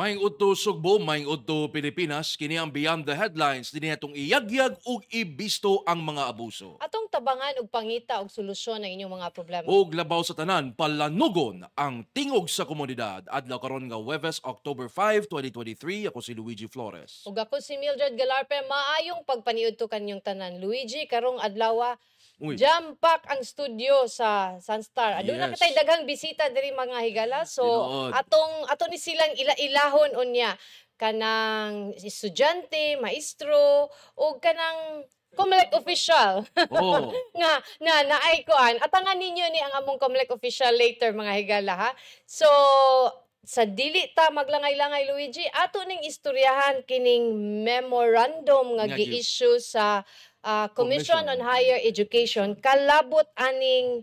Maing udto Sugbo, maing udto Pilipinas, kini ang Beyond the Headlines, dinhi atong iyagyag ug ibisto ang mga abuso. Atong tabangan og pangita og solusyon ng inyong mga problema. Ug labaw sa tanan, palanugon ang tingog sa komunidad. Adlaw karon nga Huwebes, October 5, 2023. Ako si Luigi Flores. Ug ako si Mildred Galarpe, maayong pagpaniud to kanyong tanan. Luigi, karong adlaw jam pack ang studio sa Sunstar. Aduna Yes. katay daghang bisita diri mga higala. So Tinuod. ato ni silang ilahon unya kanang estudyante, maestro o kanang Comelec official. Oh. nga naay kuan. Atangan ninyo ni ang among Comelec official later mga higala ha. So sa dili ta maglangay-langay Luigi, ato ning istoryahan kining memorandum nga Nga gi-issue sa Commission on Higher Education kalabot aning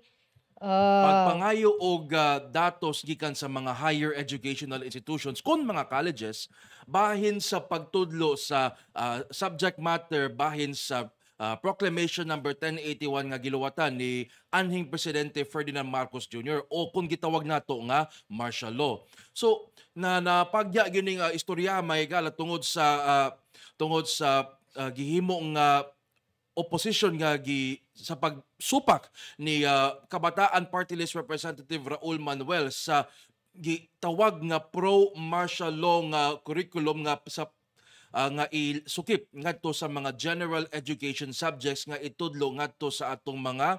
Pagpangayo og datos gikan sa mga higher educational institutions kun mga colleges bahin sa pagtudlo sa subject matter bahin sa Proclamation number 1081 nga giluwatan ni anhing Presidente Ferdinand Marcos Jr. o kung gitawag nato nga martial law. So napagya gyud nga istorya may gala tungod sa gihimo nga opposition nga sa pagsupak ni Kabataan Party List Representative Raul Manuel sa gitawag nga pro-martial law nga curriculum nga sa nga isukip ngadto sa mga general education subjects nga itudlo ngadto sa atong mga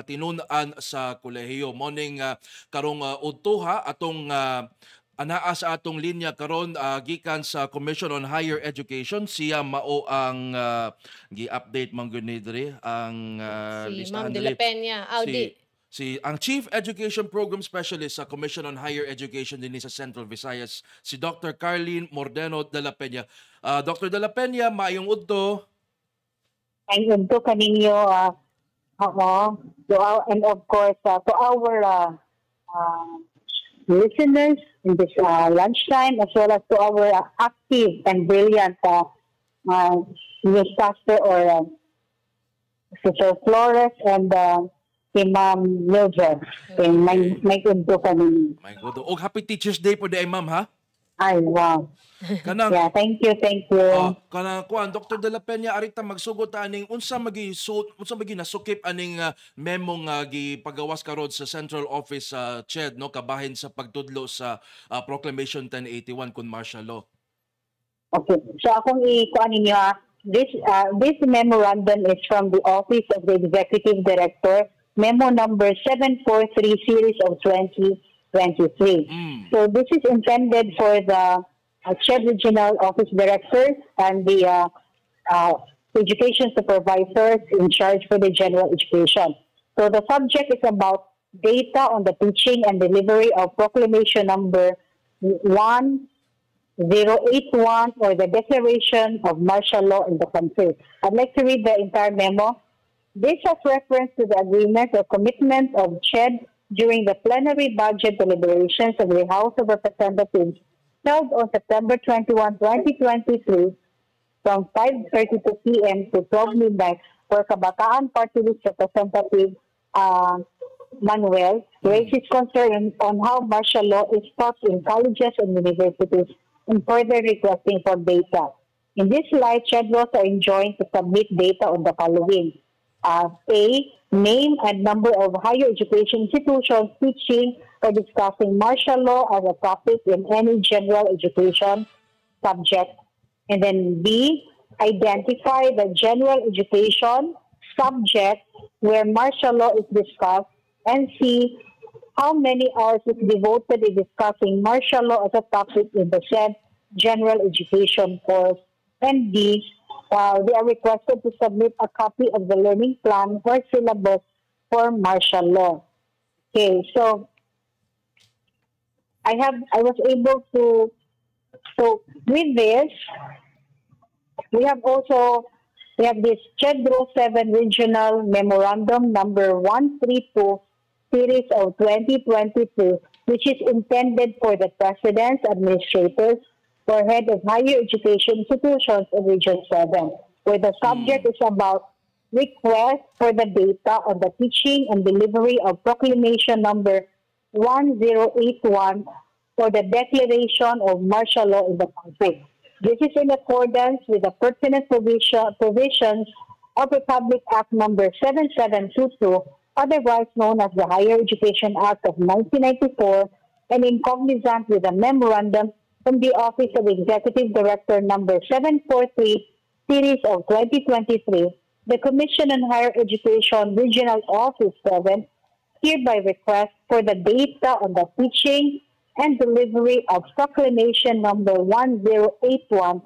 tinun-an sa kolehiyo. Morning karong udtoha atong anaa sa atong linya karon gikan sa Commission on Higher Education, siya mao ang gi-update man gyud ni diri ang si Ma'am De La Peña. Ang Chief Education Program Specialist sa Commission on Higher Education din sa Central Visayas, si Dr. Carlene Mordeno de la Peña. Dr. de la Peña, maayong udto. Ang udto kaninyo and of course to our listeners in this lunchtime, as well as to our active and brilliant newscaster or Sister Flores and si Ma'am Mildred. May kundo kami. May kundo. O happy Teacher's Day po di ay ma'am ha? Ay, wow. Kanang, yeah, thank you. Kanang kuan, Dr. De La Peña, arita magsugot aning unsa magi nasukip aning memo nga gipagawas karon sa Central Office sa CHED no kabahin sa pagtudlo sa Proclamation 1081 kun martial law. Okay. So akong ikuan ninyo this memorandum is from the Office of the Executive Director, memo number 743 series of 2023. So this is intended for the CHED Regional Office Directors and the education supervisors in charge for the general education. So the subject is about data on the teaching and delivery of Proclamation number 1081 or the Declaration of Martial Law in the country. I'd like to read the entire memo. This has reference to the agreement or commitment of CHED during the plenary budget deliberations of the House of Representatives held on September 21, 2023 from 5:32 p.m. to 12 midnight for Kabataan Party List Representative Manuel raises concern on how martial law is taught in colleges and universities and further requesting for data. In this light, CHED laws are enjoined to submit data on the following. A. Name and number of higher education institutions teaching or discussing martial law as a topic in any general education subject. And then B. Identify the general education subject where martial law is discussed. And C. How many hours is devoted in discussing martial law as a topic in the said general education course. And D. They are requested to submit a copy of the learning plan or syllabus for martial law. Okay, so I was able to. So with this, we have this CHED 07 Regional Memorandum number 132 series of 2022, which is intended for the presidents, administrators, for head of higher education institutions in Region 7, where the subject is about request for the data on the teaching and delivery of Proclamation number 1081 or the declaration of martial law in the country. This is in accordance with the pertinent provisions of Republic Act number 7722, otherwise known as the Higher Education Act of 1994, and in cognizant with a memorandum from the Office of Executive Director number 743, series of 2023, the Commission on Higher Education Regional Office 7 hereby request for the data on the teaching and delivery of Proclamation number 1081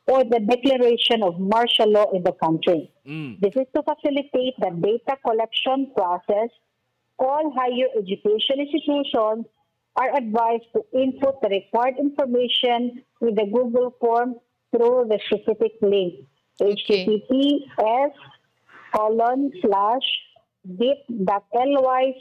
or the declaration of martial law in the country. This is to facilitate the data collection process. All higher education institutions are advised to input the required information with the Google form through the specific link. Okay.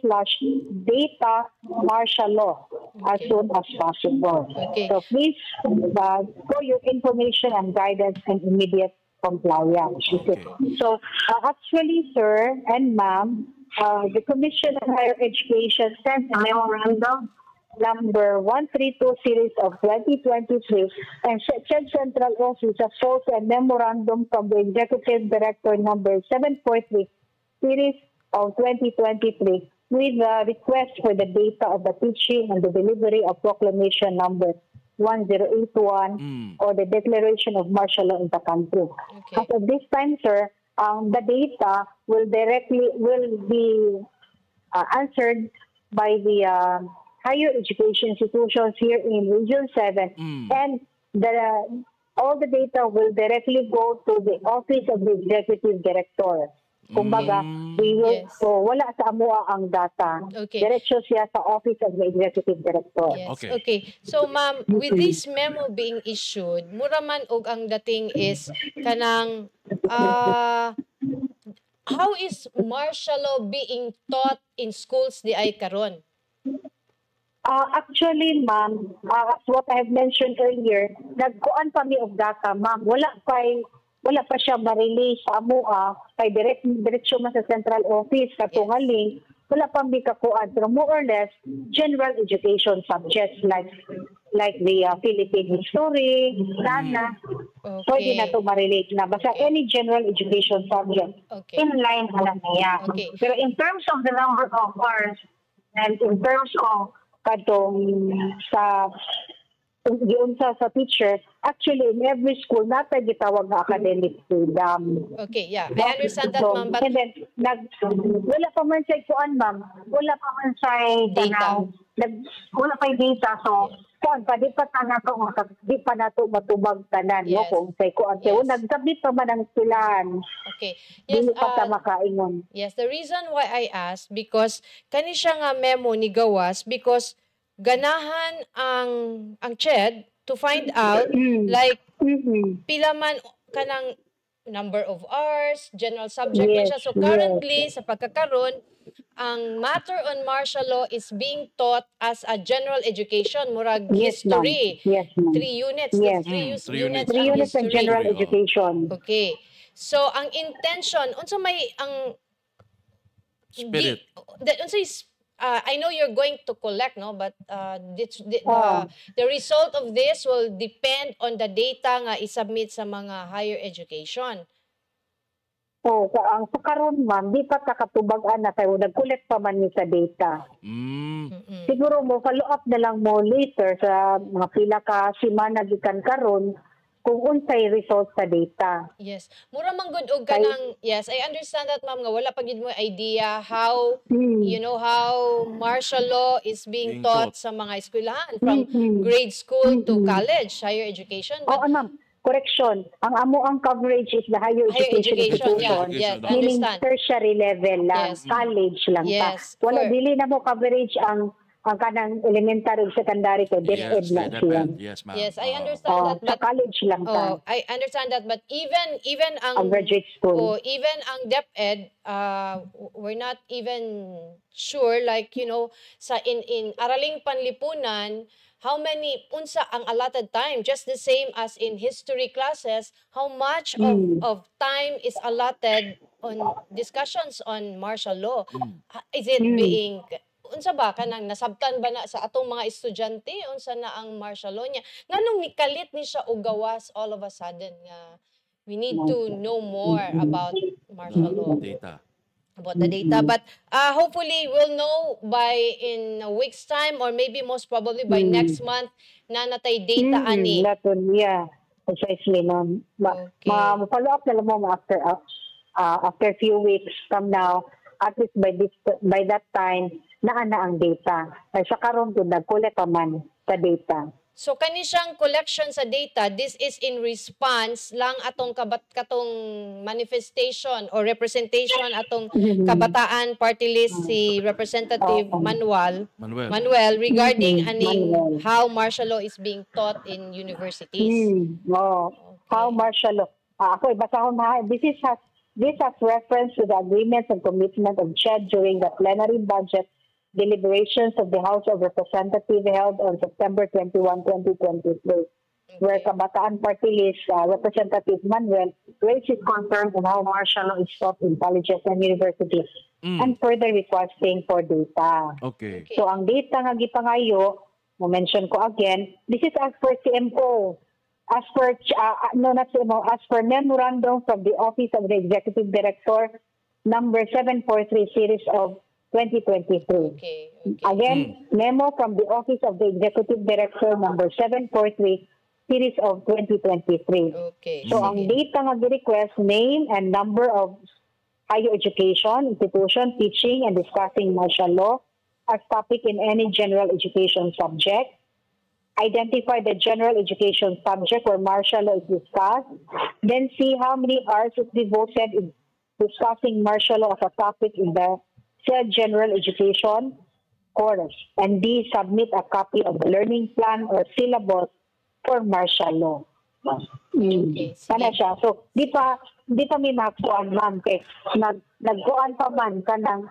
https://bit.ly/data martial law as soon as possible. Okay. So please, for your information and guidance and immediate compliance. Okay. So actually, sir and ma'am, the Commission on Higher Education sent a memorandum number 132 series of 2023 and Ched Central Office has also a memorandum from the Executive Director number 743 series of 2023 with a request for the data of the teaching and the delivery of Proclamation number 1081 or the declaration of martial law in the country. Okay. As of this time, sir, the data will be answered by the higher education institutions here in Region 7, and all the data will directly go to the Office of the Executive Director. Kumbaga, we will, Yes. so wala sa amuha ang data. Okay. Diretso siya sa Office of the Executive Director. Yes. Okay. Okay. So ma'am, with this memo being issued, mura man og ang dating is kanang how is martial law being taught in schools di ay karon? Actually, ma'am, as what I have mentioned earlier, nagkuan pa mi og data, ma'am. Wala pa siya ma-release sa amuha kay diretso man sa central office katungaling wala pa mi kakuan, pero more or less general education subjects like the Philippine history, Ghana. Pwede na to ma-relate na basta any general education subject. Okay. In line lang niya. Okay. Pero in terms of the number of hours and in terms of kadong sa sa teacher, actually in every school natay gitawag na academic freedom. Okay, yeah. I understand that, ma'am, but And then, wala pa man sa kuan, ma'am. Wala pa man sa Data. wala pa yung data. So, kuan pa, di pa nato matubag tanan, no? Yes. Kung sa kuan. So, Yes. nagsabit pa man ang pilan. okay. Yes, Dili pa ta makaingon. yes, the reason why I asked because kani siya nga memo ni gawas because ganahan ang CHED to find out like pila man kanang number of hours, general subject man siya. So currently sa pagkakaroon ang matter on martial law is being taught as a general education, murag Yes, ma'am. history. Yes, ma'am. 3 units, Yes. that's 3 3 units, units. 3 ang units ng history. general History, education. Okay. So ang intention unsa may ang Spirit. unsay I know you're going to collect, no, but the result of this will depend on the data nga isubmit sa mga higher education. So, ang sa karon, ma'am, di pa kakatubagan na tayo. Nag-collect pa man ni sa data. Siguro mo, follow up na lang mo later sa mga pila ka simana gikan karon kung unsay result sa data. Yes. Mura man gud og kanang yes, I understand that, ma'am, nga wala pa gid mo idea how you know how martial law is being Being taught taught. sa mga eskwelahan from grade school to college, higher education. Oo, ma'am. Correction. Ang amo ang coverage is the higher Higher education education, yeah, institution. yes, I Meaning understand. tertiary level lang, Yes. college lang Yes, ta. Wala for- dili na mo coverage ang kanang elementary ug secondary to DepEd Yes, na siya. yes, ma'am. Yes, I understand that, Sa but college lang ta. I understand that, but even ang Ang graduate school. even ang DepEd, we're not even sure, like, you know, sa in Araling Panlipunan, how many unsa ang allotted time, just the same as in history classes, how much of time is allotted on discussions on martial law. Is it being unsa ba kanang nasabtan ba na sa atong mga estudyante unsa na ang martial law niya nganong nikalit ni siya og gawas all of a sudden nga we need to know more about martial law, Data. about the data. But hopefully we'll know by in a week's time or maybe most probably by next month na natay data ani. Yeah, precisely. No. Okay. Follow up na lang mo after a few weeks from now, at least by that time, naa na ang data. Ay sa karon ko nagkulit pa man sa data. So kani siyang collection sa data, this is in response lang atong katong manifestation or representation atong kabataan party list si Representative Manuel regarding how martial law is being taught in universities. How martial law. Ako ibasahon ha. This has reference to the agreements and commitment of CHED during the plenary budget deliberations of the House of Representatives held on September 21, 2023, where Kabataan Party List Representative Manuel raised his concerns on how martial law is taught in colleges and universities and further requesting for data. Okay. So ang data nga gipangayo, mo-mention ko again, this is as per CMO. As per as per memorandum from the Office of the Executive Director, number 743 series of 2023. Okay. Again, memo from the Office of the Executive Director, number 743 series of 2023. Okay. So ang data nga gi-request, name and number of higher education institution teaching and discussing martial law as topic in any general education subject. Identify the general education subject where martial law is discussed. Then see how many hours is devoted in discussing martial law as a topic in the said general education course. And D, submit a copy of the learning plan or syllabus for martial law. Okay, sige. Kana siya. So, di pa may nakuan, ma'am. Kay nagkuan pa man kanang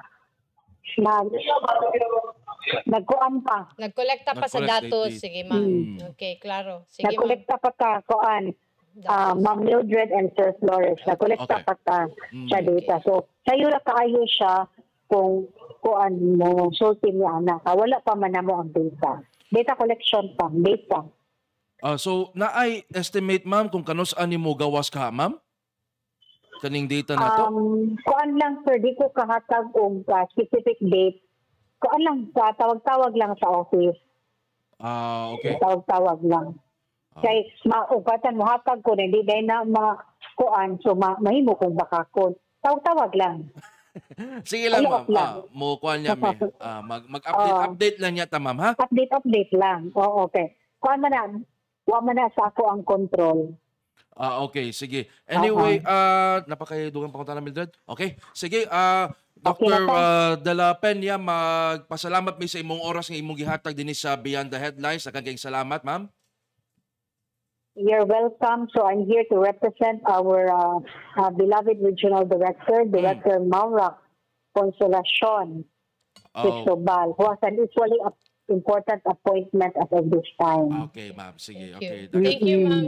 nagkuan pa. Nagkolekta pa sa Nag-collect datos. data. Sige, ma'am. Okay, klaro. Sige, ma'am. Nagkolekta pa ka kuan. Ma'am Mildred and Sir Flores. Nagkolekta pa ka sa data. So, sayo na kaayo siya kung kuan mo sulti ni anak. Wala pa man namo ang data. Data collection pa. Data. So, naay estimate, ma'am, kung kanus-an mo gawas ka, ma'am? Kaning data na to? Kuan lang, sir. Di ko kahatag og specific date. Kuan lang, tawag-tawag lang sa office. Okay. Tawag-tawag lang. Kay maugatan mo hatag ko, hindi dahil na mga kuan, so mahimo kong bakakon. Tawag-tawag lang. Sige lang, Follow up lang. ma'am. Mo kuan niya, may. Mag-update lang niya, ma'am, ha? Update lang. Oo, okay. Kuan man na, wa man na sa ako ang control. Okay, sige. Anyway, napakadugang pangunta na, Mildred. Okay, sige. Dr. Dela Peña, magpasalamat mi sa imong oras ng imong gihatag din sa Beyond the Headlines. Kagayang salamat, ma'am. You're welcome. So I'm here to represent our beloved Regional Director, Director Maura Consolacion Cristobal, who has an equally important appointment as of this time. Okay, ma'am. Sige, Thank okay. you. Thank you, ma'am.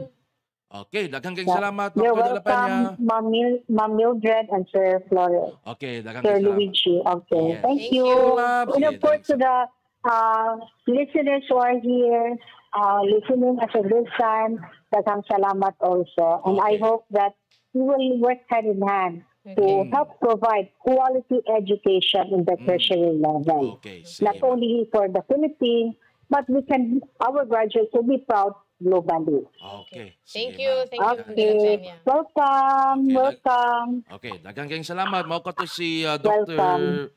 Okay, daghang salamat, You're Dr. Dela Peña. welcome, Ma'am Mildred and Sir Flores. Okay, daghang Sir salamat. Luigi. Okay. Yes. Thank Thank you. you, ma'am. And of Sige, course, thanks. to the listeners who are here, listening at this time, daghang salamat also. And I Okay. hope that we will work hand in hand to help provide quality education in the tertiary level. Okay, sige, Not ma'am. only for the Philippines, but our graduates will be proud globally. Okay. Thank sige, you. ma'am. Thank you, Dela Okay. Peña. Welcome. Okay, Welcome. Okay, daghang salamat. Mao kato si Welcome.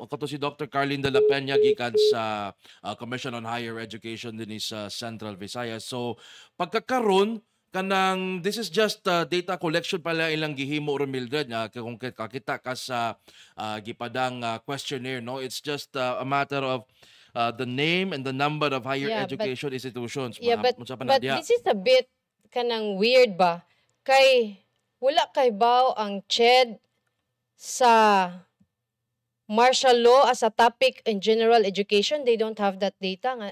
Dr. Carlin Dela Peña gikan sa Commission on Higher Education din sa Central Visayas. So, pagkakaroon kanang this is just data collection pala ilang gihimo ro, Mildred, nga kung kakita ka sa gipadang questionnaire, no, it's just a matter of the name and the number of higher Yeah, but- education institutions. Yeah, but Unsa pa na diha? this is a bit kanang weird ba? Kay wala kay baw ang CHED sa martial law as a topic in general education. They don't have that data nga.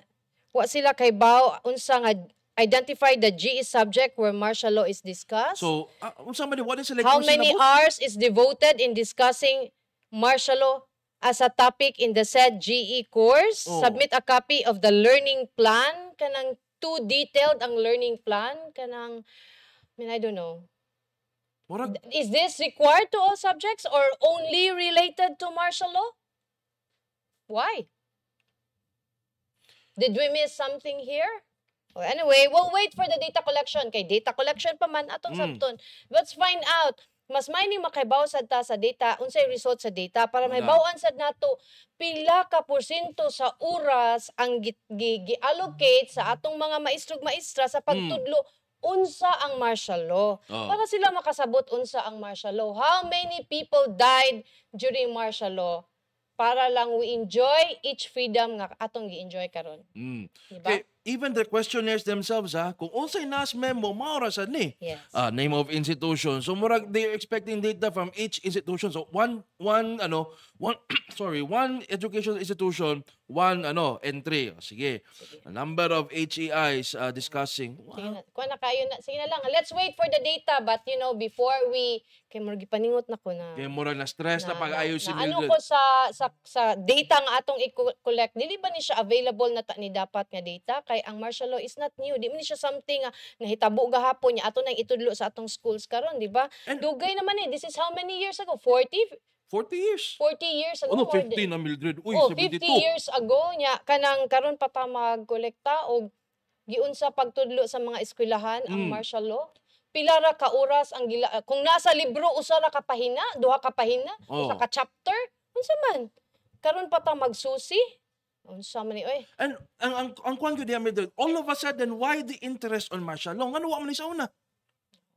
Wa sila kay baw unsa nga identify the GE subject where martial law is discussed. So, unsa man what is like How many hours is devoted in discussing martial law? as a topic in the said GE course. Oh. Submit a copy of the learning plan. Kanang too detailed ang learning plan. Kanang, I don't know. Murag, Is this required to all subjects or only related to martial law? Why? Did we miss something here? Well, anyway, we'll wait for the data collection. Kay data collection pa man atong sabton. Let's find out. Mas may ni makaibaw sad ta sa data, unsay result sa data para may Wala. bawaan sad nato pila ka porsyento sa oras ang gi-allocate sa atong mga maestrog maestra sa pagtudlo unsa ang martial law. Oh. Para sila makasabot unsa ang martial law. How many people died during martial law? Para lang we enjoy each freedom nga atong gi-enjoy karon. Diba? Okay, even the questionnaires themselves, kung unsay nas memo, maura sad ni. Yes. Name of institution. So murag they're expecting data from each institution. So one educational institution, one entry. Sige. A number of HEIs discussing. Sige na, kuha na kayo na. Sige na lang. Let's wait for the data but before we kay murag gipaningot na ko na. Kaya murag na stress na pag-ayo si ano Mildred. ko sa data nga atong i-collect, dili ba ni siya available na ni dapat nga data kay ang martial law is not new. Di man ni siya something nga nahitabo gahapon niya ato nang itudlo sa atong schools karon, di ba? And- Dugay naman this is how many years ago? 40 years. 40 years ago. Ano, more 50 than- na Mildred. Uy, Oh, 72. 50 years ago nya kanang karon pa ta magkolekta og giunsa pagtudlo sa mga eskwelahan ang martial law. Pila ra ka oras ang kung nasa libro usa ra ka pahina, duha ka pahina, Oh. usa ka chapter, unsa man. Karon pa ta magsusi. Unsa man ni oy? And ang kwan ko diya Mildred, all of a sudden, why the interest on martial law? Ano wa man ni sa una?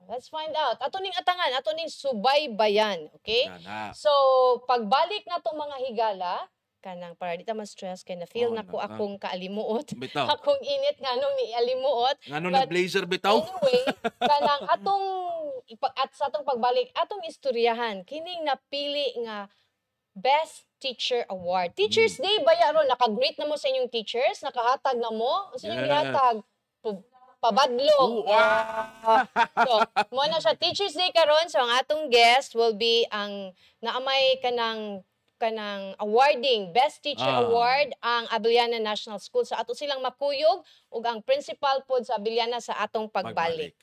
Let's find out. Ato ning atangan, ato ning subaybayan, okay? Yana. So, pagbalik na tong mga higala, kanang para di ta ma-stress kay na feel Oh, na ko na- akong kaalimuot. Bitaw. Akong init nga nung ni alimuot. Ngano But na blazer bitaw? Anyway, kanang at sa atong pagbalik, atong istoryahan, kining napili nga Best Teacher Award. Teachers Day ba yaron? Naka-greet na mo sa inyong teachers? Nakahatag na mo? Unsa yung Yes. gihatag? Pabadlong. Oh, wow. So, mo na siya Teachers Day karon. So, ang atong guest will be ang naamay kanang awarding Best Teacher Award ang Abiliana National School. So, ato silang makuyog ug ang principal pod sa Abiliana sa atong pagbalik.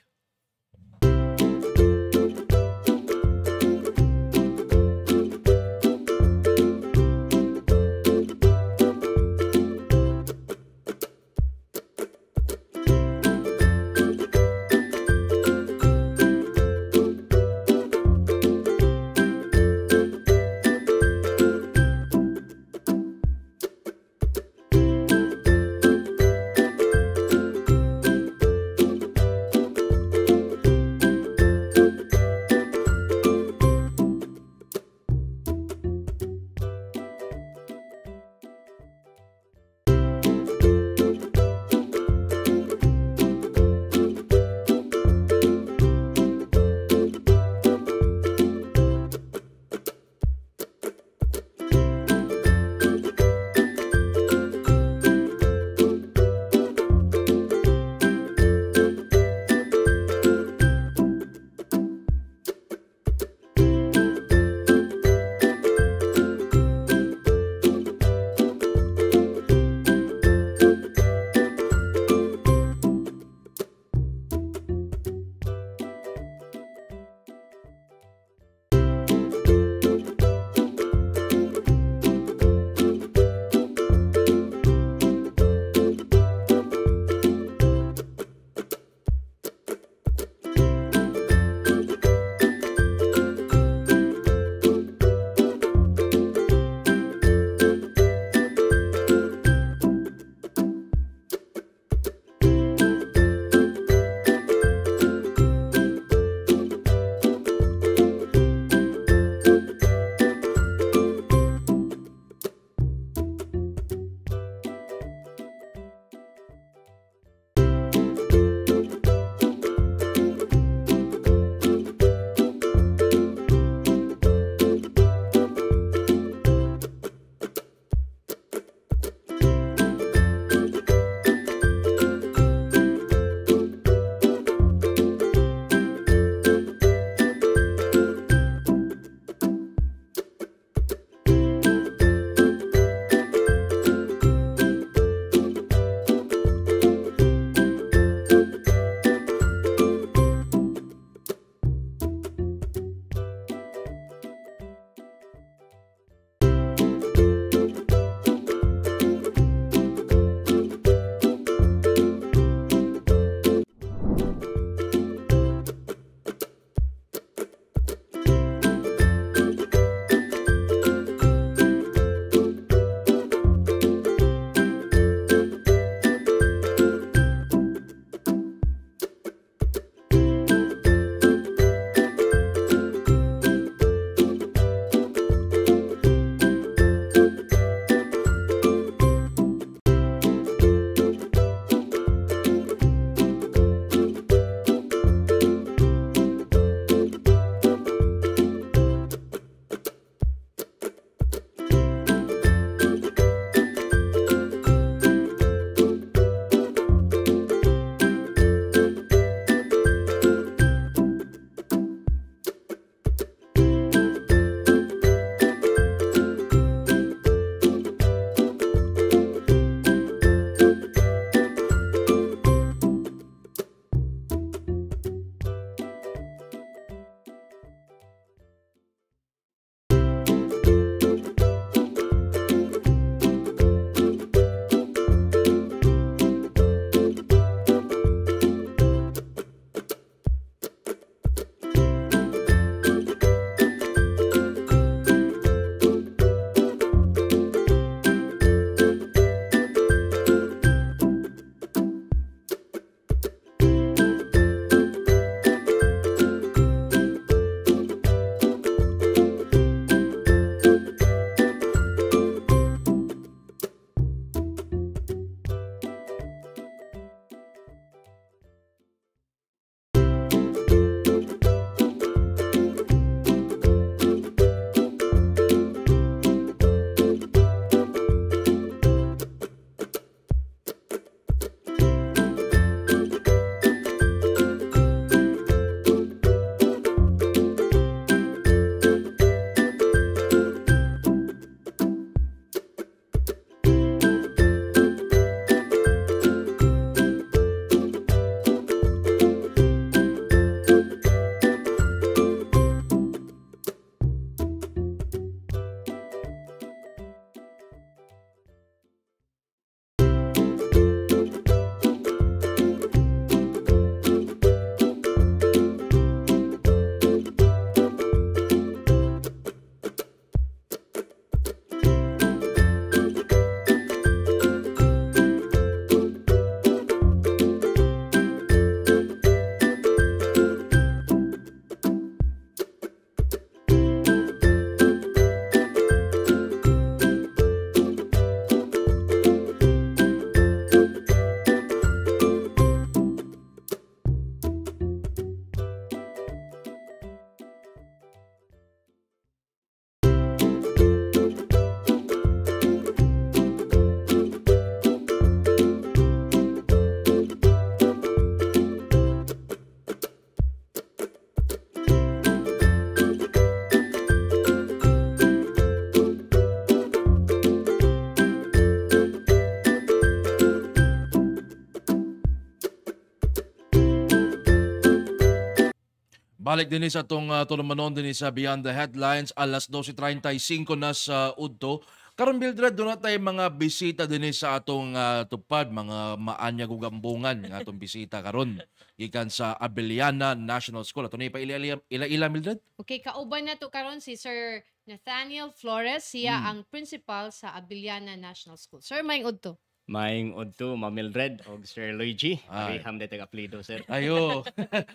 Balik din sa itong tulumanon din sa Beyond the Headlines, alas 12:35 na sa Udto. Karon Mildred, doon na tayo mga bisita din sa atong tupad, mga maanya gugambungan ng atong bisita karon gikan sa Abellana National School. Ato na pa ila Mildred? Okay, kauban na to karon si Sir Nathaniel Flores, siya ang principal sa Abellana National School. Sir, maing udto. Maing Odto, Mamildred, o Sir Luigi. Ay. Ariham de taga-plido, sir. Ayo.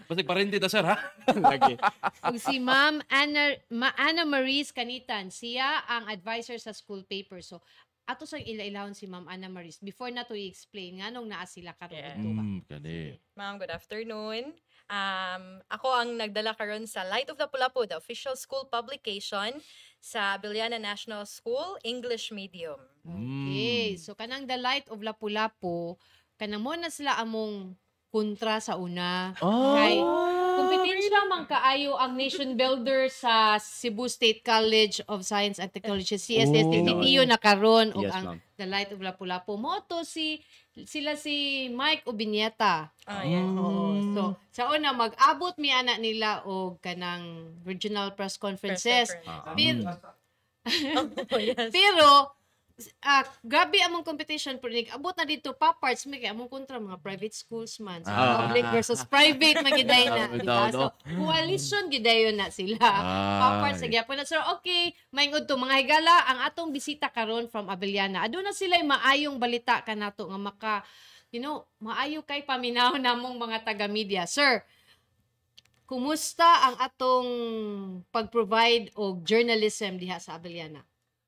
Basta parente ta sir ha. Lagi. Ug si Ma'am Anna Marie Canitan, siya ang advisor sa school paper. So, ato sang ilailahon si Ma'am Anna Marie before na to i-explain nganong naa sila karon Yeah. udto ba. Kani. Ma'am, good afternoon. Ako ang nagdala karon sa Light of Lapu-Lapu, the official school publication sa Abellana National School, English Medium. Okay. So kanang The Light of Lapu-Lapu, kanang mo na sila among kontra sa una. Kay kompetensya man kaayo ang nation builder sa Cebu State College of Science and Technology, CSST, TTU na karon og Yes, ang ma'am. The Light of Lapu-Lapu. Mo to sila si Mike Obinieta. Yes. So, sa una, mag-abot mi anak nila o kanang regional press conferences. Pero, Oh, yes. pero grabe among competition pero abot na dito pa parts may kay among kontra mga private schools man. So, public versus private magiday na. Diba? So, coalition gidayon na sila. Pa parts sa gyapon na. So, okay, maingod to mga higala ang atong bisita karon from Abellana. Aduna sila maayong balita kanato nga maka maayo kay paminaw namong mga taga-media. Sir, kumusta ang atong pag-provide og journalism diha sa Abellana?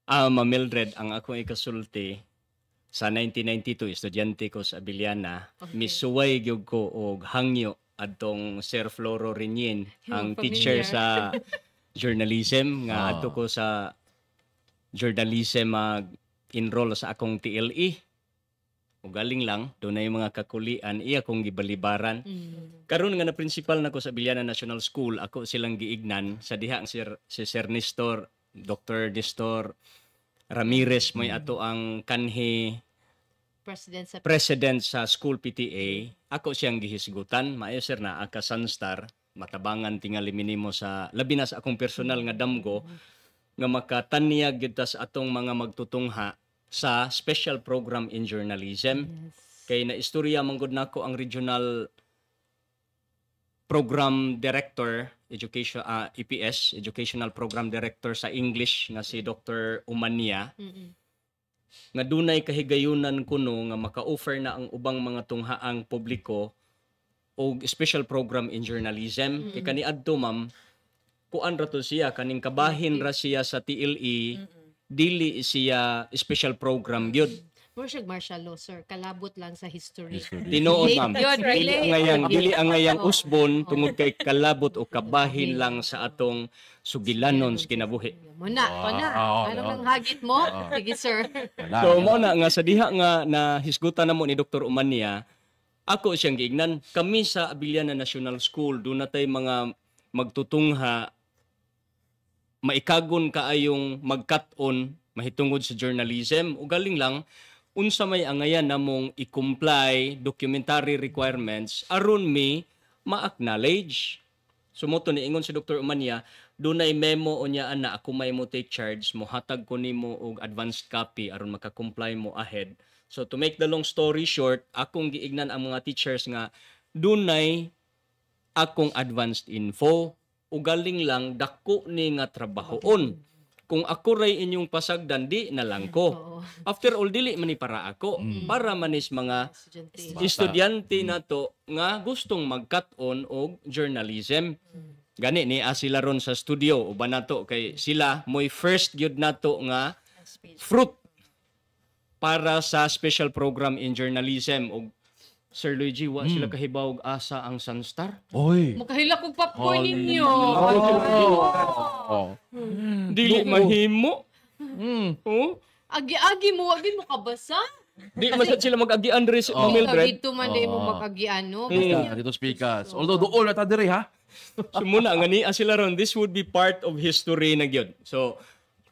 Mamildred, ang akong ikasulti sa 1992, estudyante ko sa Abellana, misuway gyud ko og hangyo adtong Sir Floro Rinien, ang Familiar. teacher sa journalism nga adto ko sa journalism enroll sa akong TLE. Ugaling lang, doon na yung mga kakulian, iya kong gibalibaran. Karon nga na principal na ko sa Abellana National School, ako silang giignan sa diha ang si Sir Nestor, Dr. Nestor Ramirez mo'y ato ang kanhi president sa school PTA. Ako siyang gihisgutan, maayo sir na aka Sunstar, matabangan tingali minimo sa labi na sa akong personal nga damgo nga makatanyag gyud ta sa atong mga magtutungha sa special program in journalism. Kay na istorya manggod nako ang regional program director education EPS, educational program director sa English nga si Dr. Umania. Nga dunay kahigayunan kuno nga maka-offer na ang ubang mga tunghaang publiko og special program in journalism. Kay kaniadto ma'am, kuan ra to siya kaning kabahin ra siya sa TLE, dili siya special program gyud. More siya martial law, sir. Kalabot lang sa history. Tinuod ma'am. Yun, Dili ang ngayang usbon tungod kay kalabot o kabahin lang sa atong sugilanon sa kinabuhi. Muna. Ano lang hagit mo? Sige, sir. So mo na nga sa diha nga na hisgutan namo ni Dr. Umania, ako siyang giignan. Kami sa Abellana National School, doon natay mga magtutungha, maikagon kaayong mag-cut-on, mahitungod sa journalism. Ugaling lang, unsa may angayan namong i-comply documentary requirements aron mi ma-acknowledge. Sumoto ni ingon si Dr. Umania, dunay memo unya ana ako may mo take charge, mohatag ko nimo og advanced copy aron maka-comply mo ahead. So to make the long story short, akong giignan ang mga teachers nga dunay akong advanced info, ugaling lang dako ni nga trabahoon. Kung ako ray inyong pasagdan, di na lang ko. After all, dili man ni para ako. Para manis mga estudyante na to nga gustong mag-cut-on og journalism. Gani ni sila ron sa studio. Uban na to kay sila mo'y first gyud na to nga fruit para sa special program in journalism. Og Sir Luigi, wa sila kahibaw og asa ang Sunstar? Oy. Makahila kong popcorn ninyo. Dili mahimo. Oh? Agi-agi mo, wag mo kabasa. Di masad sila mag-agian rin si Mildred. Dito man di mo mag-agian, no? Dito speakers. Although doon na ta diri ha. So muna nga ni sila ron, this would be part of history na gyud. So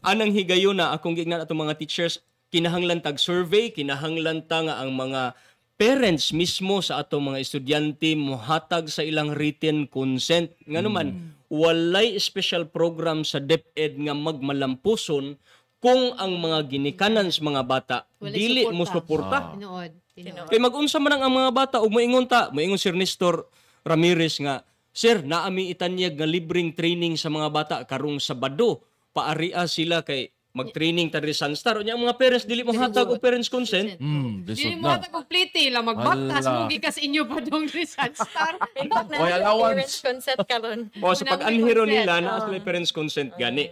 anang higayon na akong gignan atong mga teachers, kinahanglan tag survey, kinahanglan ta nga ang mga parents mismo sa atong mga estudyante mohatag sa ilang written consent. Nga naman, walay special program sa DepEd nga magmalampuson kung ang mga ginikanan sa mga bata Walay dili mo suporta. suporta. Tinuod. Kay mag-unsa man ang mga bata ug moingon Sir Nestor Ramirez nga, Sir, naami itanyag nga libreng training sa mga bata karong Sabado. Paaria sila kay mag-training ta diri sa Sunstar. Unya ang mga parents dili mo hatag og parents consent. Dili Lisod mo na. ata complete lang magbaktas Ala. mo gikas inyo pa dong Rizal Star. In fact, Oy, na allowance. parents consent karon. O sa Unang pag-anhiro consent. nila na sila parents consent gani.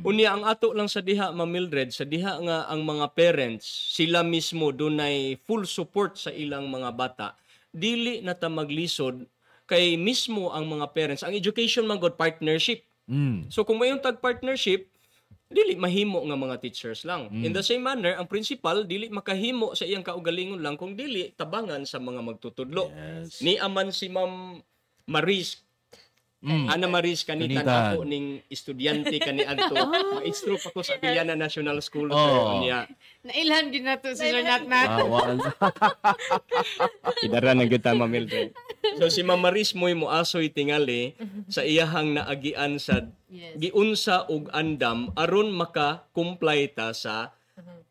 Unya ang ato lang sa diha Mildred, sa diha nga ang mga parents sila mismo dunay full support sa ilang mga bata. Dili na ta maglisod kay mismo ang mga parents. Ang education man god partnership. So kung mayong tag partnership, dili mahimo nga mga teachers lang. In the same manner, ang principal dili makahimo sa iyang kaugalingon lang kung dili tabangan sa mga magtutudlo. Ni aman si Ma'am Maris Ana Maris kanita Kanita. ako ning estudyante kani adto. Maestro pa ko sa Biliana National School Oh. sir niya. Nailhan din na to si Sir Natnat. Wala. Idara na gyud ta Ma'am Mildred. So si Ma'am Maris mo'y moasoy tingali sa iyahang naagian sa Yes. giunsa og andam aron maka-comply ta sa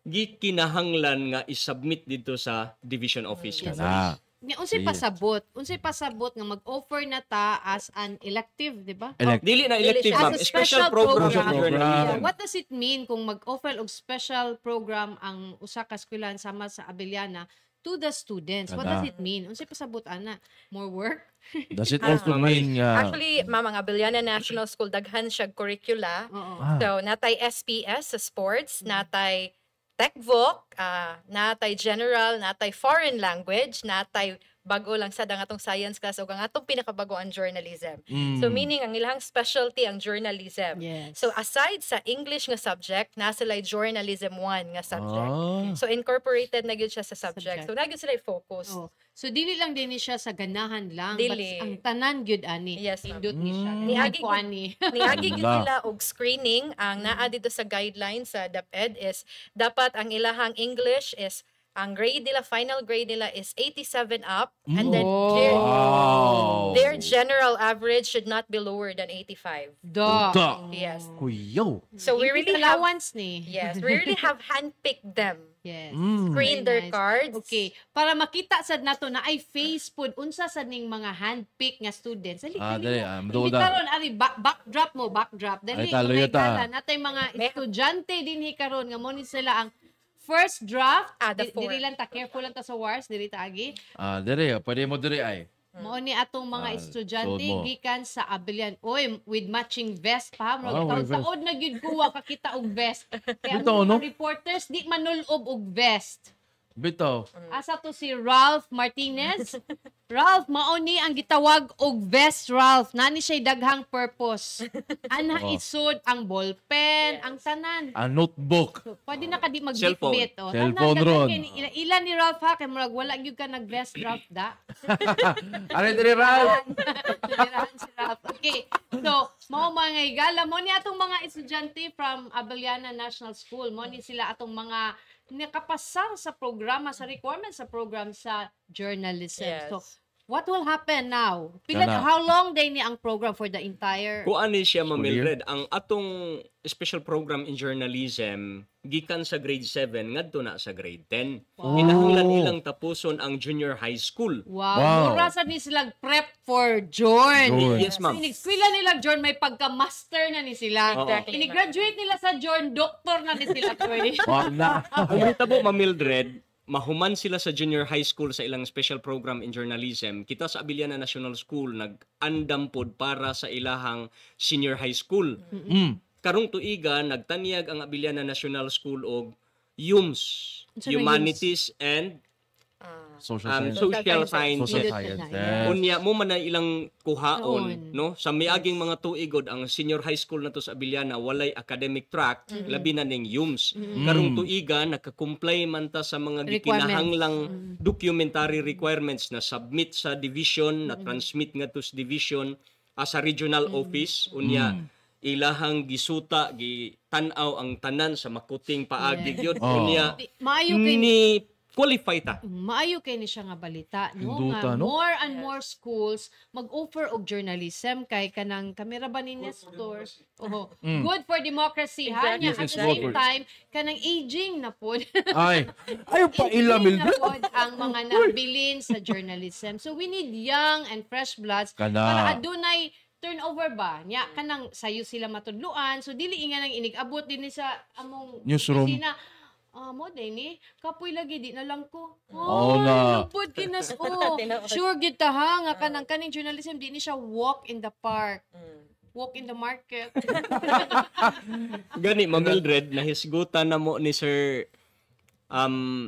gikinahanglan nga isubmit dito sa division office. Yes. Na. Nga unsay pasabot? Unsay pasabot nga mag-offer na ta as an elective, di ba? Dili na elective As ma'am, a special special program. program. sa journalism. Yeah, what does it mean kung mag-offer og special program ang usa ka eskwelahan sama sa Abellana to the students? What Kada. does it mean? Unsay pasabot ana? More work? Does it also mean Actually, mga Abellana National School, daghan siya curricula. Oo. So, natay SPS sa sports, natay TechVoc, natay general, natay foreign language, natay bago lang sa atong science class o ang atong pinakabago ang journalism. So meaning ang ilang specialty ang journalism. Yes. So aside sa English nga subject, nasa lay journalism 1 nga subject. Ah. So incorporated na gyud siya sa Subject. subject. So nagyud sila focus. Oh. So dili lang din ni siya sa ganahan lang, Dili. but ang tanan gyud ani. Yes, ma'am. Indot ni siya. Niagi Ko gyud- ani. Niagi gyud Ala. nila og screening ang naa dito sa guidelines sa DepEd is dapat ang ilahang English is ang grade nila, final grade nila is 87 up and then Wow. their general average should not be lower than 85. Da. Yes. Kuyaw. So we really have allowance ni. yes, we really have handpicked them. Yes. Screen Very their nice. cards. Okay, para makita sad nato na ay face pod unsa sad ning mga handpick nga students. Dali, Dali, Hindi duda. karon ari backdrop mo, backdrop. Dali, Ay, talo yata. kailangan natay mga estudyante dinhi karon nga mo ni sila ang first draft. The four. Diri lang ta careful lang ta sa wars, diri ta agi. Dere, pwede mo dere ay. Mao ni atong mga estudyante suod mo. gikan sa Abelian. Oy, with matching vest pa. Mo may vest. taod na gyud kuha kakita og vest. Kaya Bitaw, ang no? mga reporters di manulob og vest. Bitaw. Asa to si Ralph Martinez? Ralph, mao ni ang gitawag og vest, Ralph. Nani siya'y daghang purpose. Ana Oh. isod ang ballpen, ang tanan. A notebook. So, pwede na ka di Cellphone. magbitbit. Oh. Cellphone Tanan, ron. daghan kay ilan ni Ralph ha? Kaya murag wala gyud ka nag-vest, Ralph da. Ano dere, Ralph? Tirahan si Ralph. Okay. So, mao mga higala mo ni atong mga estudyante from Abellana National School. Mo ni sila atong mga nakapasa sa programa, sa requirements sa program sa journalism. Yes. So, what will happen now? Kana. How long day ni ang program for the entire... Kung ano siya School year? Mildred, ang atong special program in journalism gikan sa grade 7 ngadto na sa grade 10. Kinahanglan ilang tapuson ang junior high school. Wow. Wow. Mura sa ni silang prep for Jorn. Jorn. Yes, ma'am. Iniskwila nila Jorn, may pagka-master na ni sila. Oo. Exactly, Ini-graduate nila sa Jorn, doktor na ni sila. Troy. Wala. Kung mahitabo Ma'am Mildred, mahuman sila sa junior high school sa ilang special program in journalism. Kita sa Abellana National School nag-andam pod para sa ilahang senior high school. Karong tuiga nagtanyag ang Abellana National School og UMS, Unsa may Humanities and Social science. Social Social Sciences. Social Science. science. Yes. Yes. Unya mo man na ilang kuhaon Kuhaon. no sa miaging mga tuigod ang senior high school nato sa Abellana walay academic track labi na ning UMS karong tuiga nagka-comply man ta sa mga Requirements. gikinahanglang documentary requirements na submit sa division na transmit ngadto sa division sa regional office unya ilahang gisuta gitanaw ang tanan sa makuting paagi gyud Oh. unya Maayo kay ni qualify ta. Maayo kay ni siya nga balita, no? Hinduta, Nga no? more and more schools mag-offer og journalism kay kanang kamera ba ni Nestor. Oho. Good for democracy ha. Exactly. Nya, at Yes, the yes, same good. time kanang aging na po. Ay, ayaw pa ila, Aging na Mildred. po ang mga nabilin sa journalism. So we need young and fresh bloods Kana. para adunay turnover ba nya kanang sayo sila matudluan, so dili inga nang inig-abot din ni sa among Newsroom. opisina. Mo din ni kapoy lagi di na lang ko. Oo na. Lupod kinas ko. Sure gid ta ha nga kanang kaning journalism di ni siya walk in the park. Walk in the market. Gani, Ma'am Mildred, nahisgutan na mo ni Sir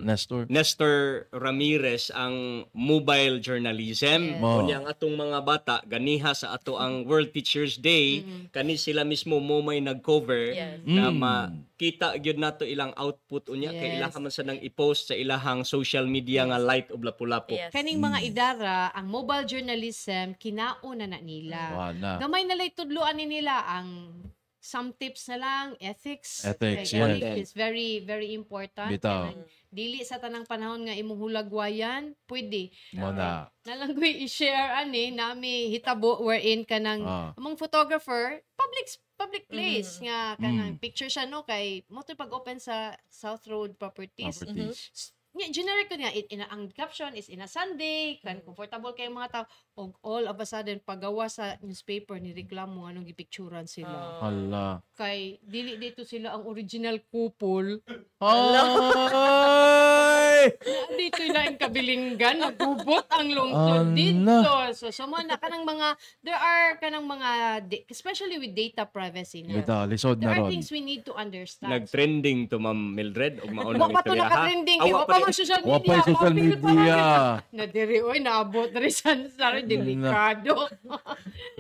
Nestor. Nestor Ramirez ang mobile journalism. Yes. Kunya ang atong mga bata, ganiha sa ato ang World Teachers Day, kani sila mismo mo may nag-cover Yes. na makita gyud nato ilang output unya kay Yes. ilaha man sa nang i-post sa ilahang social media nga light o lapu-lapu. Yes. Kaning mga idara, ang mobile journalism kinauna na nila. Wala. Gamay na lay tudloan ni nila ang some tips na lang, ethics. Ethics, Like, yes. ethics is very, very important. Bitaw. Kanang dili sa tanang panahon nga imong hulagwayan, pwede. Mo na. Nalang ko i-share ani nami hitabo wherein kanang among photographer, public place nga kanang picture siya no kay mo to pag-open sa South Road Properties. Properties. Nga, generic ko nga, ang caption is in a Sunday, kan comfortable kayong mga tao, og all of a sudden, pagawa sa newspaper, ni reklamo anong gipicturan sila. Hala. Kay, dili dito sila ang original couple. Ay! Dito na ang kabilinggan, nagubot ang lungsod Ala. dito. So, na kanang mga, there are kanang mga, especially with data privacy na. Bitaw, lisod There na are ron. things we need to understand. Nag-trending to Ma'am Mildred og mauna Wa pa to naka-trending, kay wa pa mag social media. Wapay social mapil pa media. Na diri oy naabot diri sa delikado.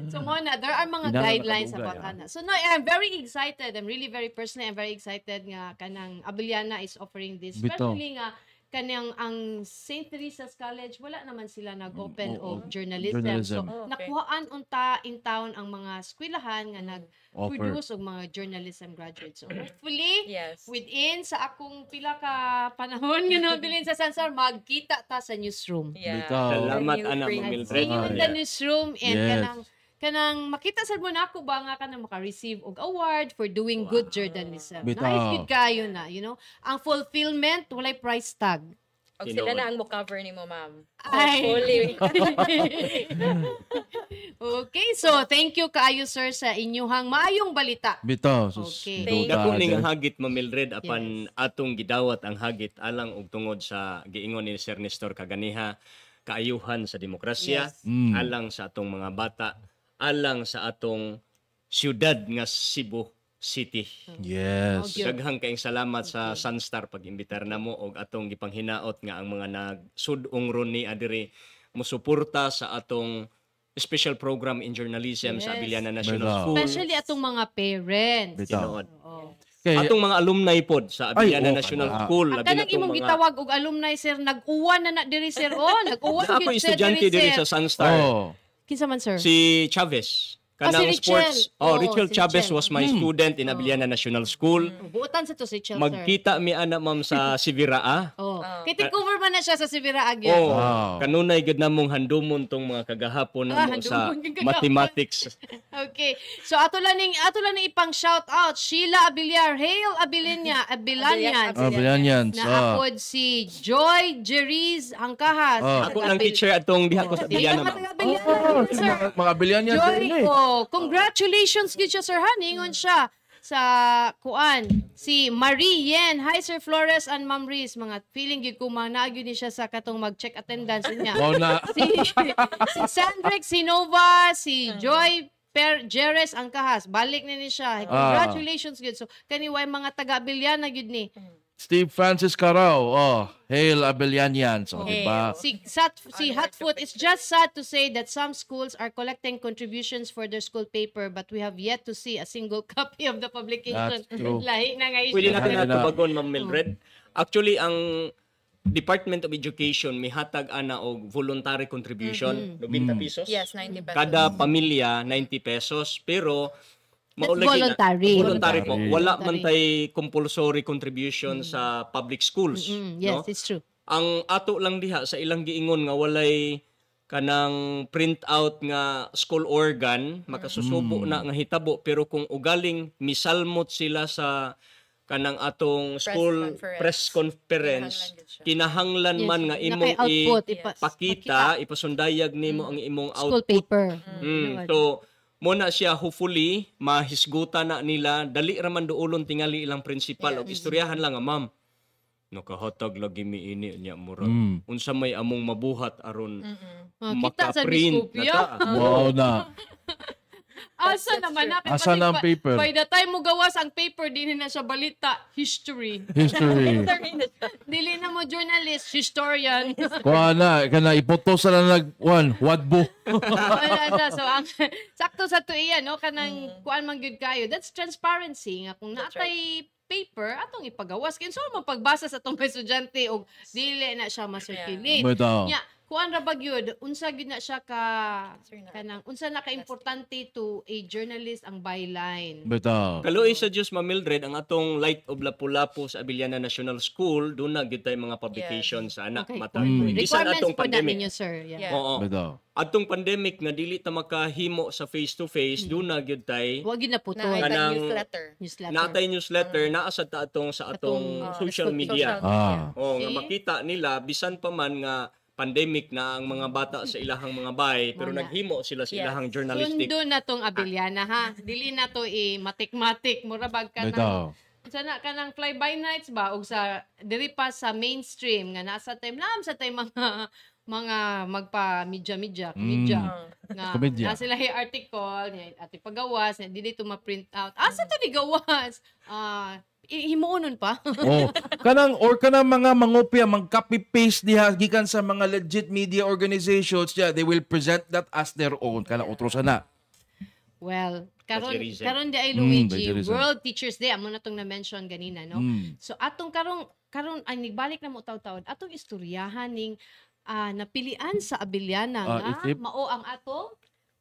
So mo na there are mga Inang guidelines nakadugay, about ana. So no, I'm very excited. I'm really very personally I'm very excited nga kanang Abellana is offering this. Bitaw. Especially nga kanang ang St. Teresa's College wala naman sila nag-open of journalism. So Journalism. Okay. nakuhaan unta in town ang mga eskwelahan nga nag-produce og mga journalism graduates. So hopefully Yes. within sa akong pila ka panahon nga nabilin sa Sansar, magkita ta sa newsroom. Yeah. Bitaw. Salamat You ana bring Ma'am it. Mildred. See you in the newsroom and Yes. kanang makita sad mo nako ba nga kanang maka-receive og award for doing good journalism. Bitaw. Nice good kayo na, you know. Ang fulfillment walay price tag. Og Tinuod. sila na ang mo-cover ni mo, ma'am. Ay. Hopefully. Okay, so thank you kaayo sir sa inyuhang maayong balita. Bitaw. Sus. Okay. Thank duda Dako ning dyan. hagit Ma'am Mildred apan atong gidawat ang hagit alang og tungod sa giingon ni Sir Nestor kaganiha kaayuhan sa demokrasya, Yes. alang sa atong mga bata, alang sa atong siyudad nga Cebu City. Yes. Okay. Daghang kaayong salamat sa Sunstar pag-imbitar namo og atong gipanghinaot nga ang mga nagsud-ong ron ni adiri mosuporta sa atong special program in journalism sa Yes. Abellana National Bitaw. School. Especially atong mga parents. Bitaw. Tinuod. Oh. Kay, Atong mga alumni pod sa Abellana oo, National kana. School, Ang labi na kanang tong imong mga gitawag og alumni sir, nag-uwan na diri sir. Oh, nag-uwan ako gyud sir estudyante diri sa sir. Sunstar. oh. Kinsa man sir? Si Chavez. si Kanang Richel. sports. Oh, Oo, Richel si Chavez Richel. was my student in Abellana National School. Buotan sa to si Chelsea. Magkita mi ana ma'am sa Siviraa. Oh. Kay take over man na siya sa Sibira Agya. Oh, Wow. kanunay gid namong handumon tong mga kagahapon namo sa handumon yung kagahapon. mathematics. Okay. So ato lang ning ipang shout out Sheila Abiliar, Hail Abilianyans. Abellanians. Naapod si Joy Jeriz Hangkahas. Ako lang teacher atong diha ko sa Abellana ma'am. Sir. Mga Abellanians. Joy, congratulations gid siya sir ha, ningon siya sa kuan si Marie Yen. Hi Sir Flores and Ma'am Riz, mga feeling gid ko managyo ni siya sa katong mag-check attendance niya. Wow na. si Sandrex Sinova, si Joy Jeres Angkahas, balik na ni siya. Congratulations gid. So kani way mga taga Abellana gid ni. Steve Francis Carao. Oh, Hail Abellanians. Oh, diba? Si Hotfoot, it's just sad to say that some schools are collecting contributions for their school paper but we have yet to see a single copy of the publication. That's true. Lahi na nga issue. Pwede natin Lahi na. natubagon Ma'am Mildred. Actually ang Department of Education mihatag ana og voluntary contribution, 90 pesos. Yes, 90 pesos. Kada pamilya 90 pesos pero That's maulagi na- voluntary. Voluntary po. Voluntary. Wala man tay compulsory contribution sa public schools. Yes, no? it's true. Ang ato lang diha sa ilang giingon nga walay kanang print out nga school organ makasusubo na nga hitabo, pero kung ugaling misalmot sila sa kanang atong school press conference, kinahanglan man nga imong Naka-output, ipakita, ipasundayag nimo ang imong school output. paper. So muna siya hopefully mahisgutan na nila, dali ra man duolon tingali ilang principal og istoryahan lang nga ma'am. Nakahatag lagi mi ini niya murag. Unsa may among mabuhat aron Kita sa maka-print biskopya. Wow na. Asa naman na? Asa na ang paper? By the time mo gawas ang paper, dili na siya balita. History. History. Dili na mo journalist, historian. Kuha na, kana ipoto sa lang wadbo. Wala na. So, sakto sa tuiya, no? Kanang kuan man gyud kayo. That's transparency. Nga kung natay paper, atong ipagawas. Kaya so, mapagbasa sa itong estudyante o dili na siya masirculate. Bitaw. Nya, kuan ra ba gyud unsa gyud na siya kanang unsa na ka importante to a journalist ang byline. Bitaw. Kaluoy sa Diyos, Ma'am Mildred, ang atong Light of Lapu-Lapu sa Abiliana National School, doon na gyud tay mga publications sa anak Okay. matag. Bisan Requirements atong po namin pandemic. yun, sir. Yeah. Oo. Bitaw. Atong pandemic nga dili ta makahimo sa face to face, doon na gyud tay Huwag yun na puto. Na Kanang- newsletter. Newsletter. natay newsletter naa sa atong sa atong social media. Ah. Oh, nga See? makita nila bisan pa man nga pandemic na ang mga bata sa ilahang mga bay, pero Wala. naghimo sila sa ilahang journalistic. Sundo na tong Abiliana ha. Dili na to matik-matik mura bag ka Bitaw. sana ka ng fly-by-nights ba og sa diri pa sa mainstream nga nasa time lang sa time mga magpa media nga Komedya. na sila yung article niya ati pagawas na dili to ma-print out asa to ni gawas himuonon pa Oh, kanang mga mangopya mag-copy paste diha gikan sa mga legit media organizations, yeah, they will present that as their own kana utrosa na. well Plagiarism. karon di ay Luigi plagiarism. World Teachers Day amo na tong na-mention ganina no. So atong karon ay nagbalik na mo taw-taon atong istoryahan ning napilian sa Abiliana nga isip. mao ang atong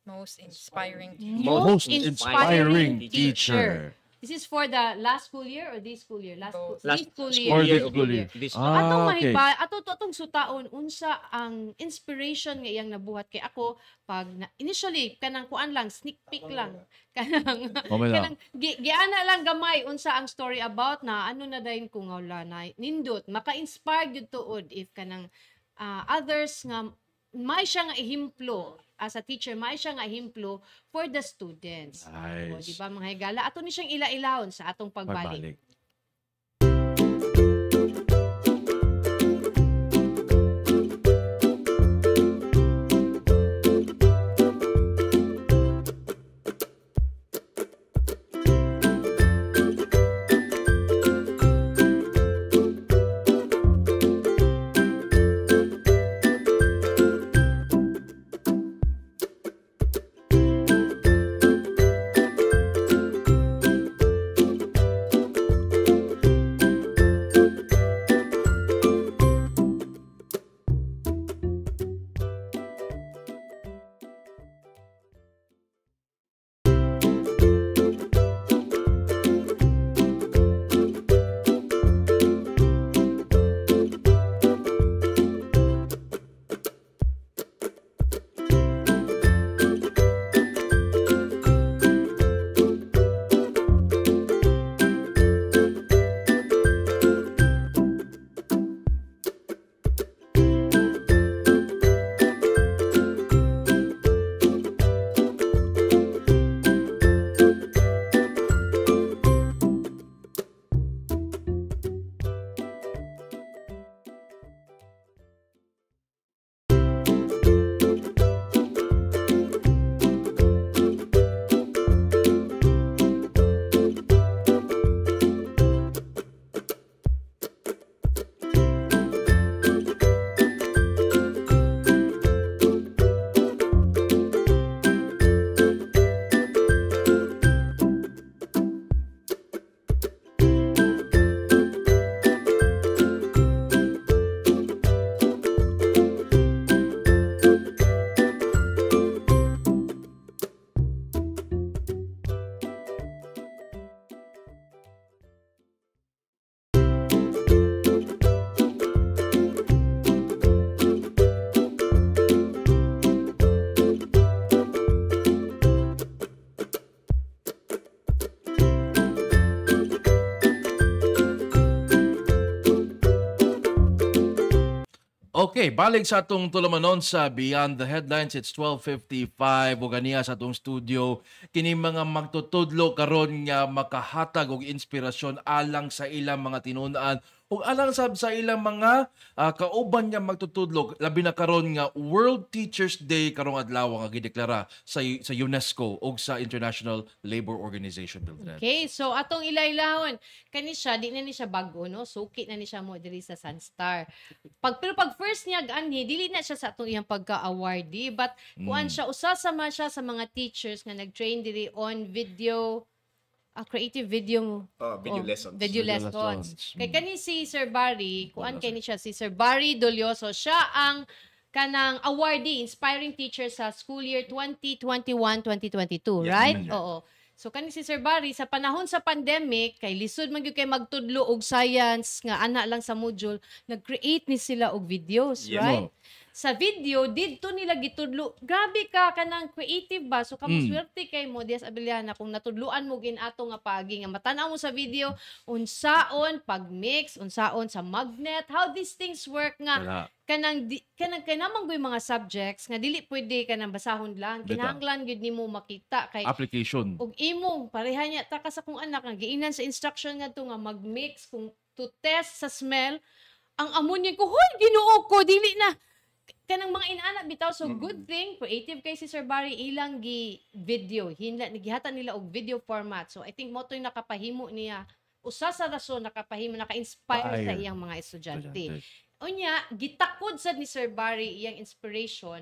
Most inspiring. most inspiring inspiring teacher. teacher. This is for the last school year or this school year? Last This school Or year. this school year. This Atong okay. mahiba, atong sutaon unsa ang inspiration nga iyang nabuhat kay ako pag initially kanang kuan lang sneak peek lang kanang Kamay lang. kanang giana lang gamay unsa ang story about na ano na dayon kung wala na nindot maka-inspire gyud tuod if kanang others nga may siya nga ihimplo as a teacher, may siya nga himplo for the students. O, Nice. di ba mga higala? Ato ni siyang ila-ilahon sa atong pagbalik. Pagbalik. Okay, balik sa atong tulumanon sa Beyond the Headlines. It's 12:55 o ganiya sa atong studio. Kini mga magtutudlo karon nga makahatag og inspirasyon alang sa ilang mga tinun-an ug alang sa ilang mga kauban nga magtutudlo, labi na karon nga World Teachers Day karong adlaw nga gideklara sa UNESCO ug sa International Labor Organization. Okay, so atong ilailahon kani siya di na ni siya bago no, suki na ni siya mo diri sa Sunstar. Pero pag first niya ani dili na siya sa atong iyang pagka-awardee, but kuan siya usa sa mga teachers nga nag-train diri on video creative video lessons. Video lessons. Kay kani si Sir Barry, kuan kay ni siya si Sir Barry Dolioso, siya ang kanang awardee inspiring teacher sa school year 2021-2022, right? Oo. So kani si Sir Barry sa panahon sa pandemic kay lisod man gyud kay magtudlo og science nga ana lang sa module, nag-create ni sila og videos, right? Sa video didto nila gitudlo. Grabe ka kanang creative ba? So kamo swerte kay mo Diaz Abiliana kung natudluan mo gin ato nga paagi nga matanaw mo sa video unsaon pag-mix, unsaon sa magnet, how these things work nga kanang namang goy mga subjects nga dili pwede kanang basahon lang, kinahanglan gyud nimo makita kay application og imong pareha niya ta ka sa kung anak nga giinan sa instruction nga to nga mag-mix kung to test sa smell ang ammonia ko hoy Ginoo ko dili na kanang mga inaana bitaw. So good thing creative kay si Sir Barry ilang gi video gihatan nila og video format. So I think mo to'y nakapahimo niya usa sa rason nakapahimo naka-inspire sa iyang mga estudyante. Unya gitakod sad ni Sir Barry iyang inspiration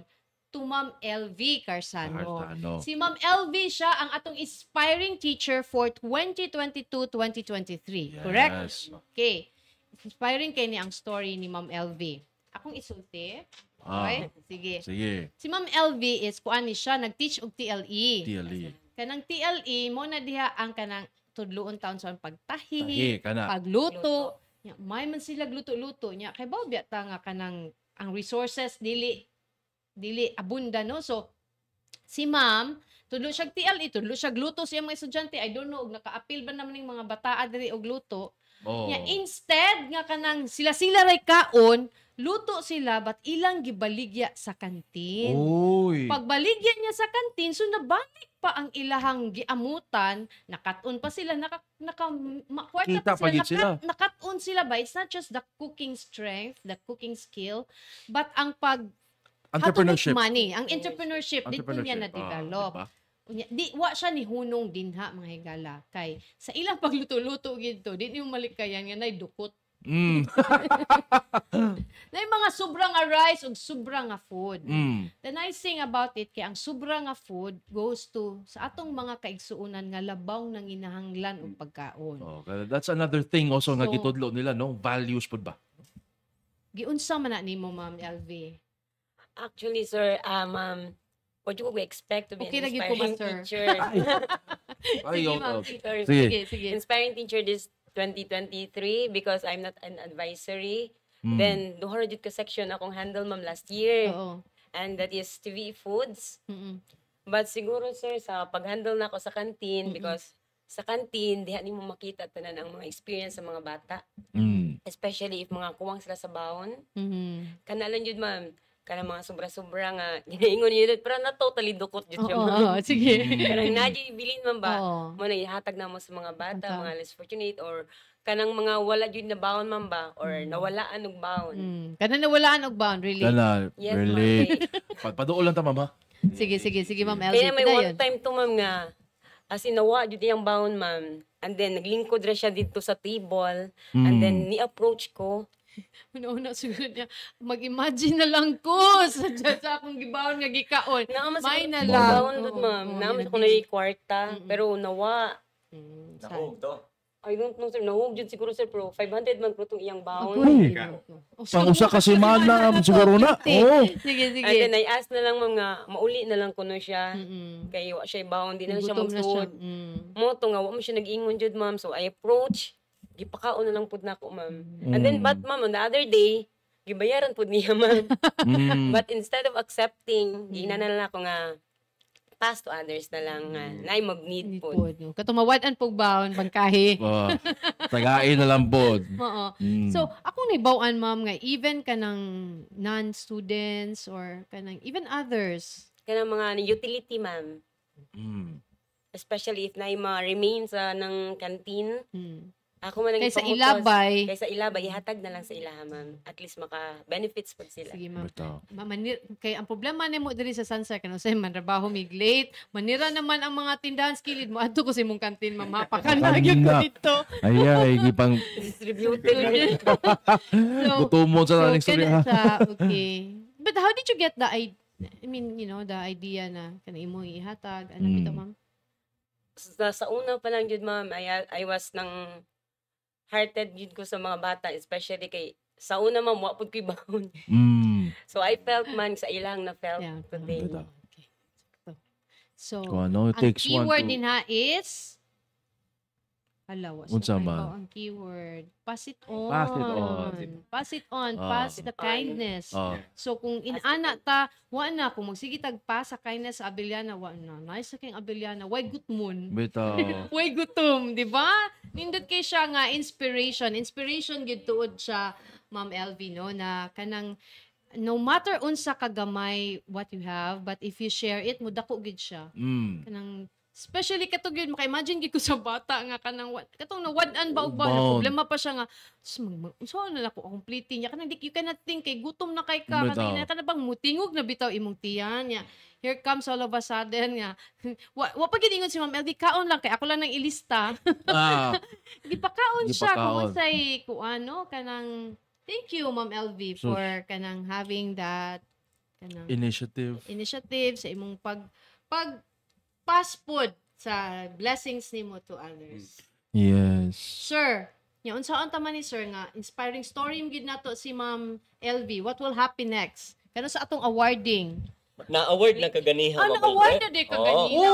to Ma'am LV Carsano. Si Ma'am LV siya ang atong inspiring teacher for 2022-2023. Correct? Okay. Inspiring kay ni ang story ni Ma'am LV. Akong isulti. Okay? Sige. Si Ma'am LV is kuan ni siya nag-teach og TLE. Kanang TLE mo na diha ang kanang tudloon taon sa pagtahi, pagluto. Nya may man sila gluto-luto nya kay bawo biya ta nga kanang ang resources dili abunda no. So si Ma'am tudlo siya TLE, tudlo siya gluto siya mga estudyante. I don't know og naka-appeal ba naman ning mga bataa diri og luto. Nya instead nga kanang sila ray kaon luto sila but ilang gibaligya sa kantin. Pagbaligya niya sa kantin, so nabalik pa ang ilahang giamutan, nakaton pa sila, kita pa sila. Nakaton sila ba? It's not just the cooking strength, the cooking skill, but ang entrepreneurship. How to make money. Ang entrepreneurship, dito niya na-develop. Di wa siya ni hunong dinha mga higala kay sa ilang pagluto-luto gito di niyo malikayan nga nay dukot. Na mga sobrang rice ug sobrang nga food. The nice thing about it kay ang sobrang nga food goes to sa atong mga kaigsuonan nga labaw nang inahanglan og pagkaon. That's another thing also nga gitudlo nila no, values pud ba. Giunsa man na nimo Ma'am LV? Actually sir, what you would expect to be an inspiring teacher. Sige. Inspiring teacher this 2023 because I'm not an advisory. Then, duha jud ka section akong handle ma'am last year. And that is TV Foods. But siguro sir, sa pag-handle na ako sa canteen because sa canteen, diha nimo makita tanan ang mga experience sa mga bata. Especially if mga kuwang sila sa baon. Kanalan jud ma'am, kanang mga sobra-sobra nga ginaingon yun pero na totally dukot jud siya ma'am. Sige. Kanang nadyo ibilin man ba mo na ihatag na mo sa mga bata, mga less fortunate or kanang mga wala jud na baon man ba or nawalaan og baon. Kanang nawalaan og baon really. Yes, really. Paduol lang ta ma'am ha. Sige Ma'am LV. Kaya may one time to ma'am nga as in nawa jud yang baon ma'am and then naglingkod ra siya dito sa table and then ni-approach ko. Una siguro niya, mag-imagine na lang ko sa akong gibaon nga gikaon. May na lang. Baon doon, ma'am. Naman ko na yung kwarta, pero nawa. Nahog to. I don't know, sir. Nahog dyan siguro, sir, pero 500 man po itong iyang baon. Pang usa ka semana siguro na. Sige. And then I asked na lang, ma'am, nga, mauli na lang ko na siya. Kaya wa siya baon, di na siya magsuod. Mo to nga, wa mo siya nag-ingon dyan, ma'am. So I approach. Gipakaon na lang pud nako ma'am. And then but ma'am on the other day gibayaran pud niya ma'am. But instead of accepting, ginana na ako nga pass to others na lang na mag-need po. Katumawadan pog baon bangkahi. Tagain na lang pod. Oo. So, akong nibawaan, ma'am, nga even kanang non-students or kanang even others. Kanang mga utility, ma'am. Especially if na yung mga remains ng canteen. Ako man Kaysa ilabay. Kaysa ilabay, ihatag na lang sa ilaha, ma'am. At least maka-benefits po sila. Sige, ma'am. Kay ang problema nimo diri sa Sansar kano say manrabaho mig late, manira naman ang mga tindahan sa kilid mo adto ko sa imong kantin, ma'am. Mapakan na gyud ko dito. Ay, gipang Distributed. gutumon sa naning kana storya. siya, okay. But how did you get the the idea na kana imo ihatag ano bitaw, ma'am? Sa una pa lang yun, ma'am, I was nang hearted yun ko sa mga bata, especially kay sa una, ma'am, wapod ko'y baon. So, I felt man sa ilang na felt today. Okay. So, Kung ano, it ang takes one keyword to... din ha is alawas. Unsa man? Ang keyword. Pass it on. Pass it on. Pass it on. Pass the kindness. So, kung inana ta, wa na. Kung magsige tagpa sa kindness sa Abeliana, wa na. Nice sa king Abeliana. Why gutmon? Bitaw. Why gutom? Di ba? Nindot kay siya nga inspiration. Inspiration gid tuod siya, Ma'am LV, no? Na kanang no matter unsa kagamay what you have, but if you share it, mudako gid siya. Kanang especially katong yun, maka-imagine gid ko sa bata nga kanang katong nawad-an ba og ba problema pa siya nga so na ko complete niya kanang you cannot think kay gutom na kay ka kanang kana bang mutingog na bitaw imong tiyan niya. Here comes all of a sudden nga wa pa gid ingon si Ma'am LV kaon lang kay ako lang nang ilista. Di pa kaon siya kung unsay kuano kanang thank you Ma'am LV for kanang having that kanang initiative sa imong pag pass pod sa blessings nimo to others. Yes. Sir, nya unsaon ta man ni sir nga inspiring story gid nato si Ma'am LV. What will happen next? Kano sa atong awarding? Na-award na kaganiha. Na-award na di kaganina.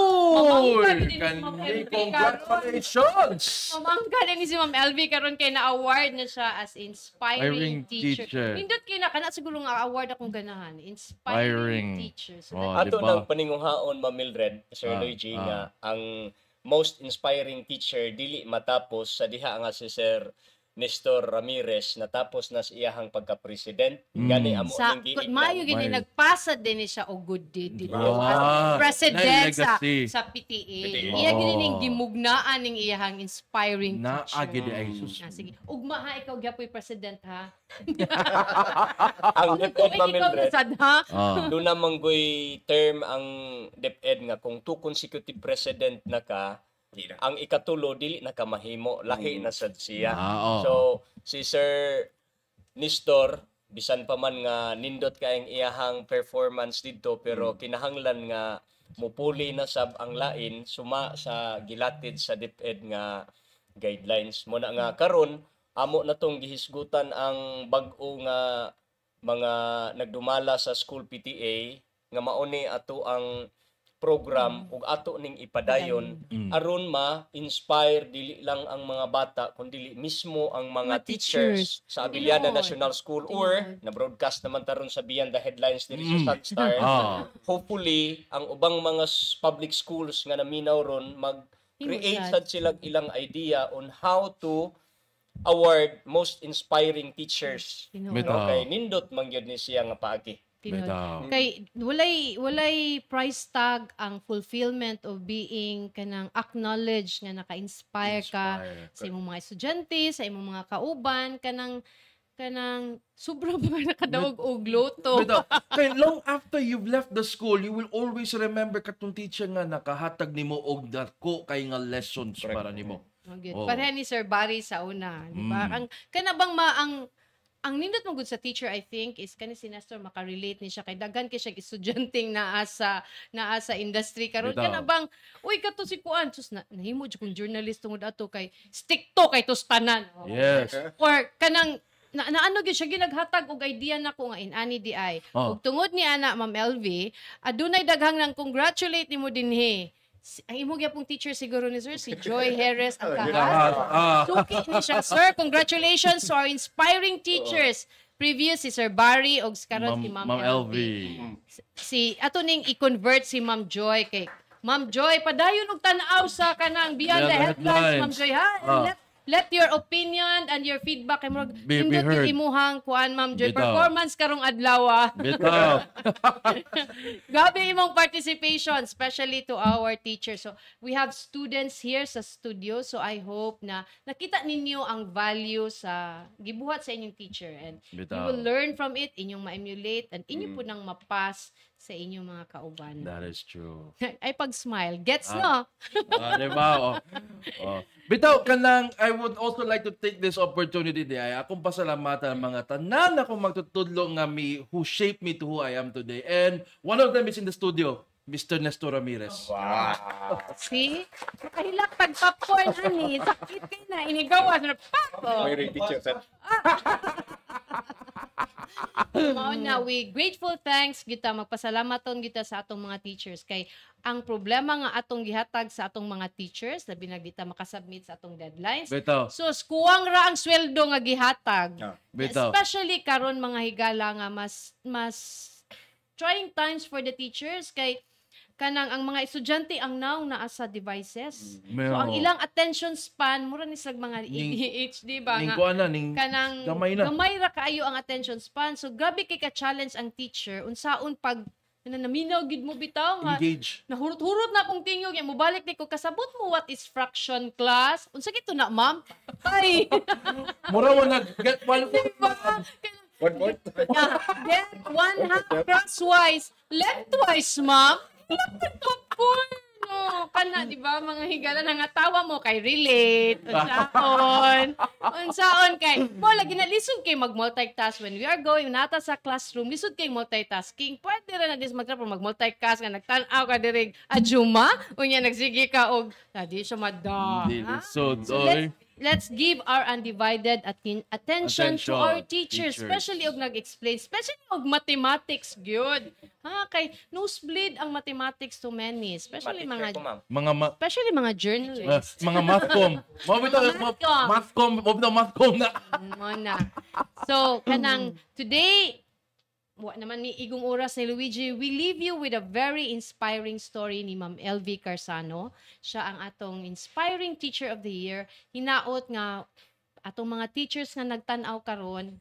Congratulations! Mamangka din ni si Ma'am LV karon kay na-award na siya as inspiring teacher. Nindot kay na kana siguro nga award akong ganahan. Inspiring teacher. So, ato nang paningunghaon, Ma'am Mildred, Sir Luigi, nga ang most inspiring teacher dili matapos sa diha nga si Sir Nestor Ramirez natapos na sa iyahang pagka-president. Gani amo ning giit. Mayo gini nagpasa din siya og good deed dito. As president sa PTA. Iya gini ning gimugnaan ning iyahang inspiring teacher. Naagi di ay sus. Sige. Ugma ha ikaw gyapoy president ha. Ang DepEd, Ma'am Mildred. Doon namang goy term ang DepEd nga kung 2 consecutive president na ka, ang ikatulo dili na kamahimo lahi na sad siya. So si Sir Nestor bisan pa man nga nindot kaayong iyahang performance dito pero kinahanglan nga mupuli na sab ang lain suma sa gilatid sa DepEd nga guidelines mo na nga karon amo na tong gihisgutan ang bag-o nga mga nagdumala sa school PTA nga mauni ato ang program ug ato ning ipadayon aron ma-inspire dili lang ang mga bata kundi mismo ang mga teachers sa Abeliana National School or na broadcast naman taron sa Beyond the Headlines diri sa Sunstar. Hopefully ang ubang mga public schools nga naminaw ron mag-create sad sila ilang idea on how to award most inspiring teachers. Okay, nindot man gyud ni siya nga paagi. Kay walay price tag ang fulfillment of being kanang acknowledge nga naka-inspire ka sa imong mga estudyante, sa imong mga kauban, kanang sobrang mga nakadaog og loto. Kay long after you've left the school, you will always remember katong teacher nga nakahatag nimo og dako kay nga lessons para nimo. Pareha ni Sir Barry sa una, di ba? Ang kanabang ang nindot mo good sa teacher, I think, is kani si Nestor makarelate ni siya kay daghan kay siya estudyanteng naa sa industry karon kana bang uy kato si kuan sus nahimo jud kung journalist tungod ato kay stick to kay tustanan. Yes. Or kanang naano gyud siya ginaghatag og idea nako nga inani di ay. Ug tungod ni ana Ma'am LV, adunay daghang nang congratulate nimo dinhi. Ang imo gyapong teacher siguro ni sir si Joy Harris ang kahas. Suki ni siya, sir. Congratulations to our inspiring teachers. previous si Sir Barry o karon si Ma'am Ma'am LV. LV. Si ato ning i-convert si Ma'am Joy kay Ma'am Joy padayon og tan-aw sa kanang Beyond the Headlines, Ma'am Joy ha. And let your opinion and your feedback kay murag Be heard. imuhang kuan Ma'am Joy Bitaw. performance karong adlaw. Bitaw. Grabe imong participation, especially to our teachers. So, we have students here sa studio. So, I hope na nakita ninyo ang value sa gibuhat sa inyong teacher. And you Bitaw. will learn from it, inyong ma-emulate, and inyo po nang mapas sa inyong mga kauban. That is true. Ay, pag-smile. Gets, no? Diba? Oh. Bitaw, kanang, I would also like to take this opportunity di ay akong pasalamatan ang mga tanan akong magtutudlo nga who shaped me to who I am today. And one of them is in the studio, Mr. Nestor Ramirez. See? Makahilak pag-popcorn, honey. Sakit kayo na. Inigawas na pop. Oh. Mao na, we grateful thanks kita magpasalamaton kita sa atong mga teachers kay ang problema nga atong gihatag sa atong mga teachers labi na kita makasubmit sa atong deadlines. Bitaw. So kuwang ra ang sweldo nga gihatag. Bitaw. Especially karon mga higala nga mas trying times for the teachers kay kanang ang mga estudyante ang now naa sa devices. So ang ilang attention span mura ni sa mga ADHD ba Ning nga kuan na, ning kanang gamay na. ra kaayo ang attention span. So grabe kay ka-challenge ang teacher unsaon pag naminaw gid mo bitaw nga Engage. nahurot-hurot na akong tingog ya mobalik ni ko kasabot mo what is fraction class unsa gito na ma'am ay Mura mo get one get one half crosswise lengthwise ma'am no kana di ba mga higala nangatawa mo kay relate unsaon kay mo lagi na lisod kay mag multitask when we are going nata sa classroom lisod kay multitasking pwede ra na dis mag multitask nga nagtan-aw ka diri ajuma unya nagsige ka og di siya mada So, let's give our undivided attention to our teachers, Teachers. especially og nag-explain, especially og mathematics gyud. Kay nosebleed ang mathematics to many, especially mga especially mga journalists. mga mathcom. Mo bitaw mathcom na. Mona. So, kanang today, wa naman ni igong oras ni Luigi, we leave you with a very inspiring story ni Ma'am LV Carsano. Siya ang atong inspiring teacher of the year. Hinaot nga atong mga teachers nga nagtan-aw karon,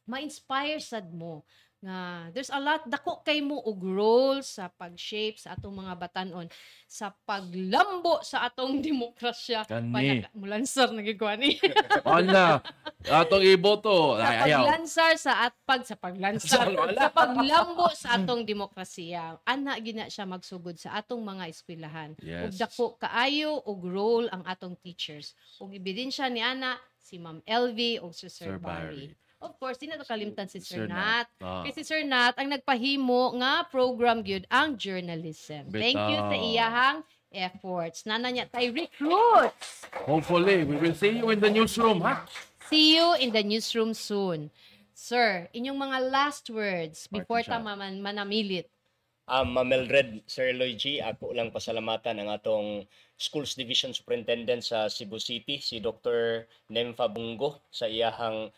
ma-inspire sad mo nga there's a lot dako kay mo og role sa pag-shape sa atong mga batanon sa paglambo sa atong demokrasya. Kani. Mulansar nagigwani. Wala. Atong iboto. Sa paglansar sa paglambo sa atong demokrasiya ana gina siya magsugod sa atong mga eskwelahan ug Yes. dako kaayo og role ang atong teachers ug ebidensya ni ana si Ma'am LV ug si Sir Barry. Of course, di na to kalimtan si Sir Nat. Kay si Sir Nat ang nagpahimo nga program gyud ang journalism. Thank you sa iyahang efforts. Nana niya tay recruits. Hopefully, we will see you in the newsroom, ha? See you in the newsroom soon. Sir, inyong mga last words before ta manamilit. Ma'am Eldred, Sir Luigi, ako lang pasalamatan ang atong Schools Division Superintendent sa Cebu City, si Dr. Nemfa Bungo, sa iyahang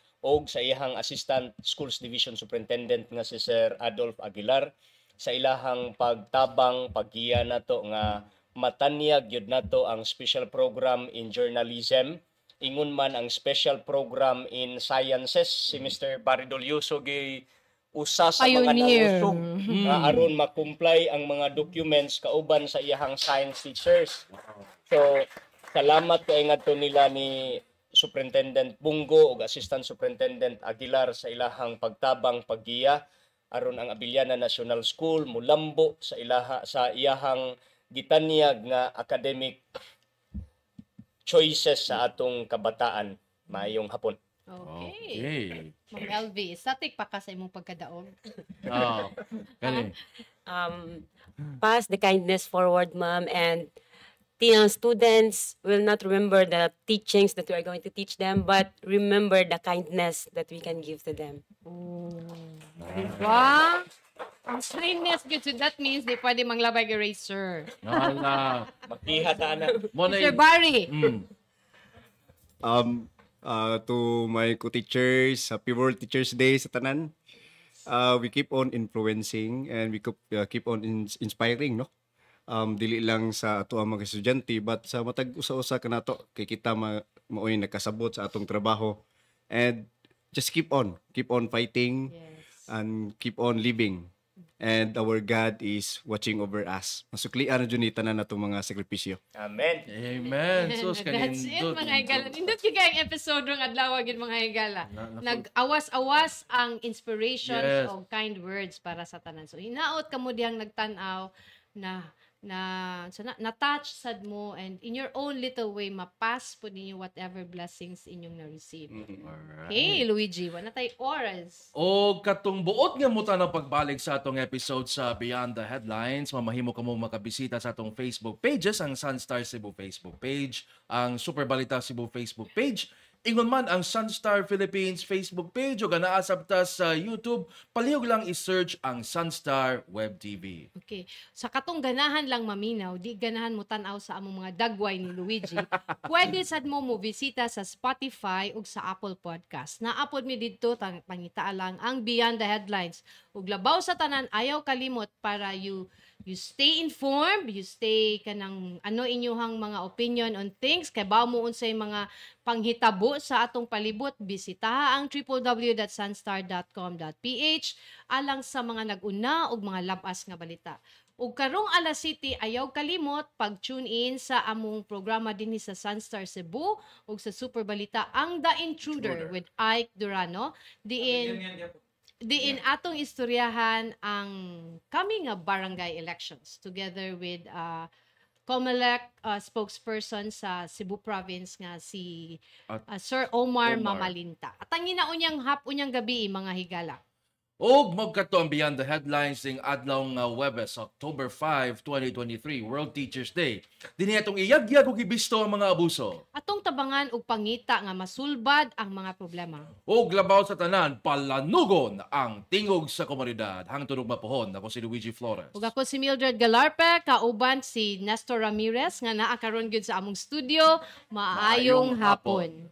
Assistant Schools Division Superintendent nga si Sir Adolf Aguilar, sa ilahang pagtabang, paggiya nato nga matanyag yun nato ang special program in journalism, ingon man ang special program in sciences, si Mr. Barry Dolioso usa sa mga Pioneer. nausog nga aron makumply ang mga documents kauban sa iyahang science teachers. So, salamat kay ngadto nila ni Superintendent Bungo ug Assistant Superintendent Aguilar sa ilahang pagtabang paggiya aron ang Abiliana National School mulambo sa iyahang gitanyag nga academic choices sa atong kabataan. Maayong hapon. Okay. Ma'am LV, static pa ka sa imong pagkadaog. Kani. Pass the kindness forward, ma'am, and students will not remember the teachings that we are going to teach them, but remember the kindness that we can give to them. Diba? Ang kindness good, so that means di pwede manglabay eraser. Wala. Makihata na. Sir Barry. To my co-teachers, happy World Teachers Day sa tanan. We keep on influencing and we keep on inspiring, no? Dili lang sa ato ang mga estudyante but sa matag usa-usa kanato kay kita maoy nakasabot sa atong trabaho, and just keep on fighting and keep on living, and our God is watching over us. Masuklian na jud tanan natong mga sakripisyo. Amen. Sus, That's it, mga higala. Nindot yung kayang episode ng adlaw gid mga higala. Nag-awas-awas ang inspiration of kind words para sa tanan. So hinaot kamo diyang nagtan-aw na touch sad mo, and in your own little way mapass po ninyo whatever blessings inyong na-receive. Okay, Luigi, wala tay oras. O katong buot nga mo na pagbalik sa atong episode sa Beyond the Headlines, mamahimo ka mo makabisita sa atong Facebook pages, ang Sunstar Cebu Facebook page, ang Super Balita Cebu Facebook page, ingon man ang Sunstar Philippines Facebook page, o ganaa sabta sa YouTube, palihog lang i-search ang Sunstar Web TV. Okay. Sa katong ganahan lang maminaw, di ganahan mo tan-aw sa among mga dagway ni Luigi, pwede sad mo bisita sa Spotify ug sa Apple Podcast. Naapod mi didto pangitaa lang ang Beyond the Headlines. Ug labaw sa tanan, ayaw kalimot para you stay informed, you stay kanang ano inyuhang mga opinion on things, kay bawo mo unsay mga panghitabo sa atong palibot, bisitaha ang www.sunstar.com.ph alang sa mga nag-una ug mga labas nga balita. Ug karong alas 7 ayaw kalimot pag-tune in sa among programa dinhi sa Sunstar Cebu ug sa Super Balita ang The Intruder with Ike Durano. Diin atong istoryahan ang coming barangay elections together with COMELEC spokesperson sa Cebu Province nga si Sir Omar Mamalinta. At ang ginaunyang hapon gabi mga higala. Og magkato ang Beyond the Headlines ning adlaw nga Huwebes, October 5, 2023, World Teachers Day. Dinhi atong iyagyag ug ibisto ang mga abuso. Atong tabangan og pangita nga masulbad ang mga problema. Og labaw sa tanan, palanugon ang tingog sa komunidad. Hangtod og mapuhon, ako si Luigi Flores. Ug ako si Mildred Galarpe, kauban si Nestor Ramirez nga naa karon gyud sa among studio. Maayong hapon.